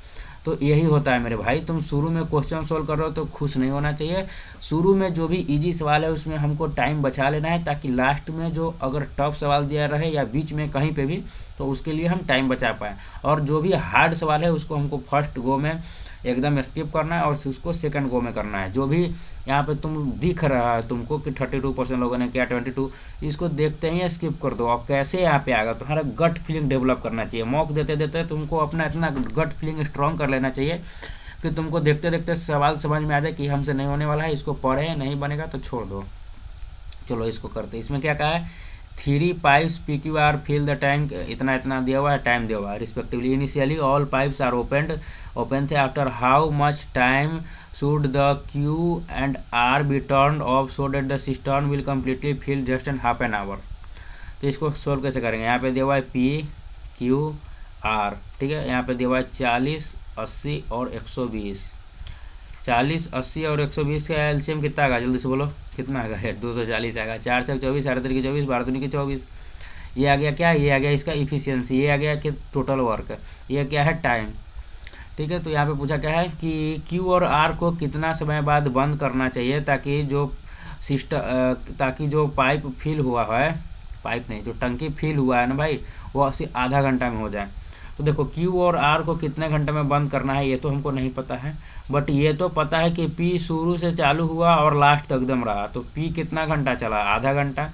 तो यही होता है मेरे भाई, तुम शुरू में क्वेश्चन सोल्व कर रहे हो तो खुश नहीं होना चाहिए। शुरू में जो भी इजी सवाल है उसमें हमको टाइम बचा लेना है, ताकि लास्ट में जो अगर टफ सवाल दिया रहे या बीच में कहीं पे भी, तो उसके लिए हम टाइम बचा पाएँ। और जो भी हार्ड सवाल है उसको हमको फर्स्ट गो में एकदम स्किप करना है और उसको सेकंड गो में करना है। जो भी यहाँ पे तुम दिख रहा है तुमको कि 32% लोगों ने किया, 22, इसको देखते ही स्किप कर दो। और कैसे यहाँ पे आएगा, तुम्हारा गट फीलिंग डेवलप करना चाहिए। मॉक देते देते तुमको अपना इतना गट फीलिंग स्ट्रॉन्ग कर लेना चाहिए कि तुमको देखते देखते सवाल समझ में आ जाए कि हमसे नहीं होने वाला है, इसको पढ़े, नहीं बनेगा तो छोड़ दो। चलो इसको करते। इसमें क्या कहा है, 3 pipes PQR fill the tank, इतना इतना दिया हुआ है, टाइम दिया हुआ है respectively. Initially all pipes are open थे। After how much time should the Q and R be turn off so that the cistern will completely fill just in half an hour. तो इसको solve कैसे करेंगे, यहाँ पे दिया हुआ है PQR, ठीक है, यहाँ पे दिया हुआ है 40 80 और 120। 40 80 और 120 का एलसीएम कितना आएगा, जल्दी से बोलो कितना आएगा है, 240 आएगा। 4 6 24, 3 3 की 24, 12 दूनी की 24। ये आ गया क्या, ये आ गया इसका इफिशियंसी, ये आ गया कि टोटल वर्क, ये क्या है टाइम, ठीक है। तो यहाँ पे पूछा क्या है कि Q और R को कितना समय बाद बंद करना चाहिए ताकि जो ताकि जो पाइप फिल हुआ है, पाइप नहीं जो टंकी फिल हुआ है ना भाई, वो आधा घंटा में हो जाए। तो देखो Q और R को कितने घंटे में बंद करना है ये तो हमको नहीं पता है, बट ये तो पता है कि P शुरू से चालू हुआ और लास्ट तक दम रहा। तो P कितना घंटा चला, आधा घंटा।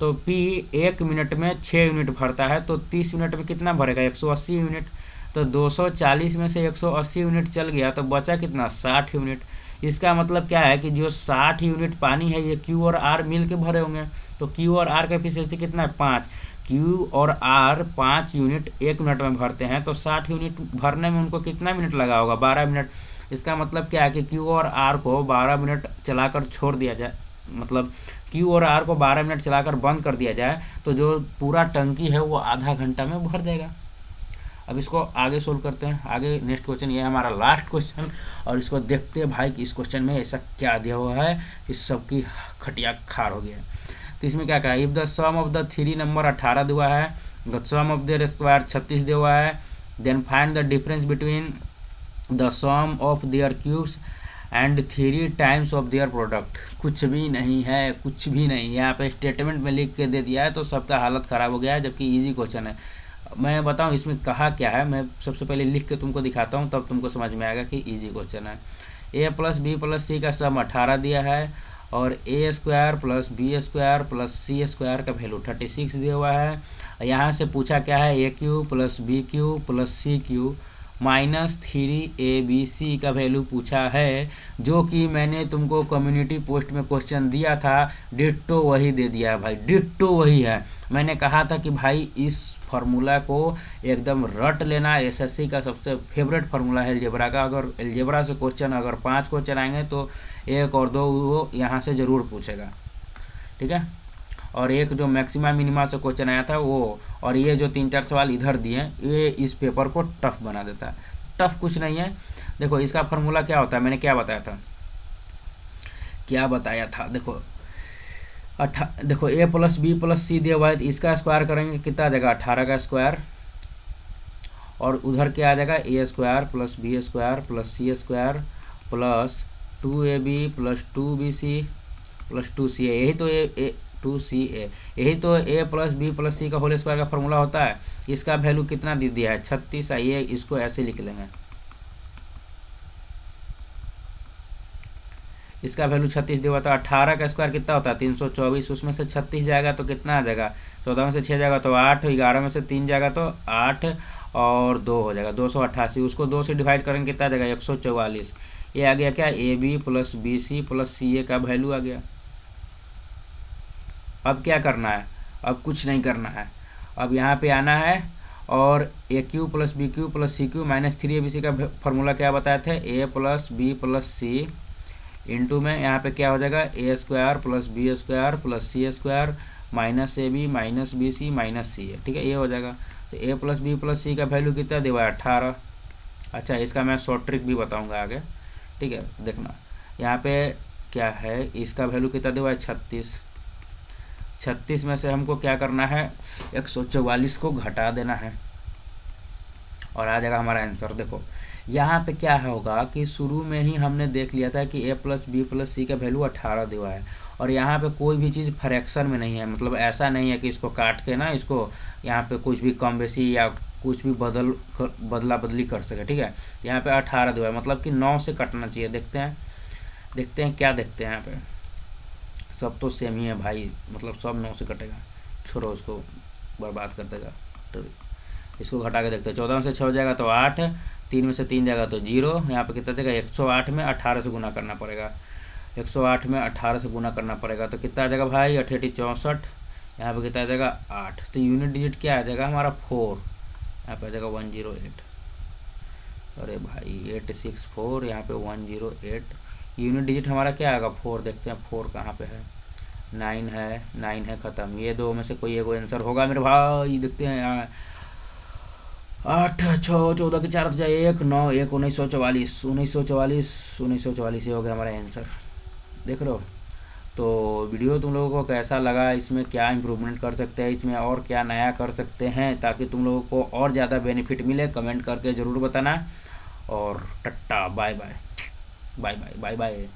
तो P 1 मिनट में 6 यूनिट भरता है, तो 30 मिनट में कितना भरेगा, 180 यूनिट। तो 240 में से 180 यूनिट चल गया, तो बचा कितना, 60 यूनिट। इसका मतलब क्या है कि जो 60 यूनिट पानी है ये Q और R मिल के भरे होंगे। तो Q और R का एफिशिएंसी कितना है, 5। Q और R 5 यूनिट 1 मिनट में भरते हैं, तो 60 यूनिट भरने में उनको कितना मिनट लगा होगा, 12 मिनट। इसका मतलब क्या है कि Q और R को 12 मिनट चलाकर छोड़ दिया जाए, मतलब Q और R को 12 मिनट चलाकर बंद कर दिया जाए, तो जो पूरा टंकी है वो आधा घंटा में भर जाएगा। अब इसको आगे सोल्व करते हैं। आगे नेक्स्ट क्वेश्चन, ये है हमारा लास्ट क्वेश्चन, और इसको देखते हैं भाई कि इस क्वेश्चन में ऐसा क्या दिया हुआ है कि सबकी खटिया खार हो गया। तो इसमें क्या कहा, if the sum of the 3 number 18 दिया है, the sum of their square 36 दिया हुआ है, then find the difference between the sum of their cubes and 3 times of their product. कुछ भी नहीं है, कुछ भी नहीं, यहाँ पे स्टेटमेंट में लिख के दे दिया है, तो सबका हालत ख़राब हो गया है, जबकि ईजी क्वेश्चन है। मैं बताऊं इसमें कहा क्या है, मैं सबसे पहले लिख के तुमको दिखाता हूं, तब तुमको समझ में आएगा कि इजी क्वेश्चन है। a + b + c का सम 18 दिया है, और a² + b² + c² का वैल्यू 36 दिया हुआ है। यहाँ से पूछा क्या है, a³ + b³ + c³ -3abc का वैल्यू पूछा है, जो कि मैंने तुमको कम्युनिटी पोस्ट में क्वेश्चन दिया था, डिट्टो वही दे दिया है भाई, डिट्टो वही है। मैंने कहा था कि भाई इस फार्मूला को एकदम रट लेना, एसएससी का सबसे फेवरेट फार्मूला है अलजेब्रा का। अगर अलजेब्रा से क्वेश्चन अगर 5 क्वेश्चन आएंगे तो 1 और 2 वो यहाँ से ज़रूर पूछेगा, ठीक है। और एक जो मैक्सिमा मिनिमा से क्वेश्चन आया था वो, और ये जो 3-4 सवाल इधर दिए, ये इस पेपर को टफ बना देता है। टफ कुछ नहीं है, देखो इसका फार्मूला क्या होता है, मैंने क्या बताया था, देखो a प्लस बी प्लस सी दिया हुआ है, तो इसका स्क्वायर करेंगे कितना आ जाएगा 18 का स्क्वायर, और उधर क्या आ जाएगा a square plus B square plus C square plus 2ab plus 2bc plus 2ca, यही तो a 2ca, यही तो a plus B plus C का होल स्क्वायर का फार्मूला होता है। इसका वैल्यू कितना दे दिया है 36। आइए इसको ऐसे लिख लेंगे, इसका वैल्यू 36 दिया हुआ था। 18 का स्क्वायर कितना होता है 324, उसमें से 36 जाएगा तो कितना आ जाएगा, 14 में से 6 जाएगा तो 8, 11 में से 3 जाएगा तो 8 और 2 हो जाएगा 288। उसको 2 से डिवाइड करेंगे कितना आ जाएगा 144। ये आ गया क्या A B plus B C plus C A का वैल्यू आ गया। अब क्या करना है, अब कुछ नहीं करना है, अब यहाँ पे आना है और A cube plus B cube plus C cube minus 3abc का फार्मूला क्या बताए थे, A plus B plus C into में यहाँ पे क्या हो जाएगा A square plus B square plus C square minus A B minus B C minus C A, ठीक है, ये हो जाएगा। तो A plus B plus C का वैल्यू कितना दिया है 18। अच्छा इसका मैं शॉर्ट ट्रिक भी बताऊंगा आगे, ठीक है। देखना यहाँ पे क्या है, इसका वैल्यू कितना दिया है 36। 36 में से हमको क्या करना है 144 को घटा देना है और आ जाएगा हमारा आंसर। देखो यहाँ पे क्या होगा कि शुरू में ही हमने देख लिया था कि a plus B plus C का वैल्यू 18 दिया है, और यहाँ पे कोई भी चीज़ फ्रैक्शन में नहीं है, मतलब ऐसा नहीं है कि इसको काट के ना इसको यहाँ पे कुछ भी कम बेसी या कुछ भी बदला बदली कर सके, ठीक है। यहाँ पे 18 दिया है, मतलब कि 9 से कटना चाहिए। देखते हैं क्या देखते हैं यहाँ पे, सब तो सेम ही है भाई, मतलब सब 9 से कटेगा, छोड़ो उसको बर्बाद कर देगा। तो इसको घटा के देखते हैं, 14 में से 6 हो जाएगा तो 8, 3 में से 3 जाएगा तो 0, यहाँ पे कितना देगा 108 में 18 से गुना करना पड़ेगा, 108 में 18 से गुना करना पड़ेगा तो कितना आ जाएगा भाई 88 64, यहाँ पे कितना आ जाएगा 8। तो यूनिट डिजिट क्या आ जाएगा हमारा 4, यहाँ पे आ जाएगा 108। अरे भाई 864, यहाँ पे 108, यूनिट डिजिट हमारा क्या आएगा 4। देखते हैं 4 कहाँ पे है, 9 है ख़त्म। ये दो में से कोई एक आंसर होगा मेरे भाई। देखते हैं यहाँ 8 6 14 के 4 1 9 1 1944 ये हो गया हमारा आंसर। देख रहे हो। तो वीडियो तुम लोगों को कैसा लगा, इसमें क्या इम्प्रूवमेंट कर सकते हैं, इसमें और क्या नया कर सकते हैं ताकि तुम लोगों को और ज़्यादा बेनिफिट मिले, कमेंट करके ज़रूर बताना। और tata bye bye bye bye bye bye.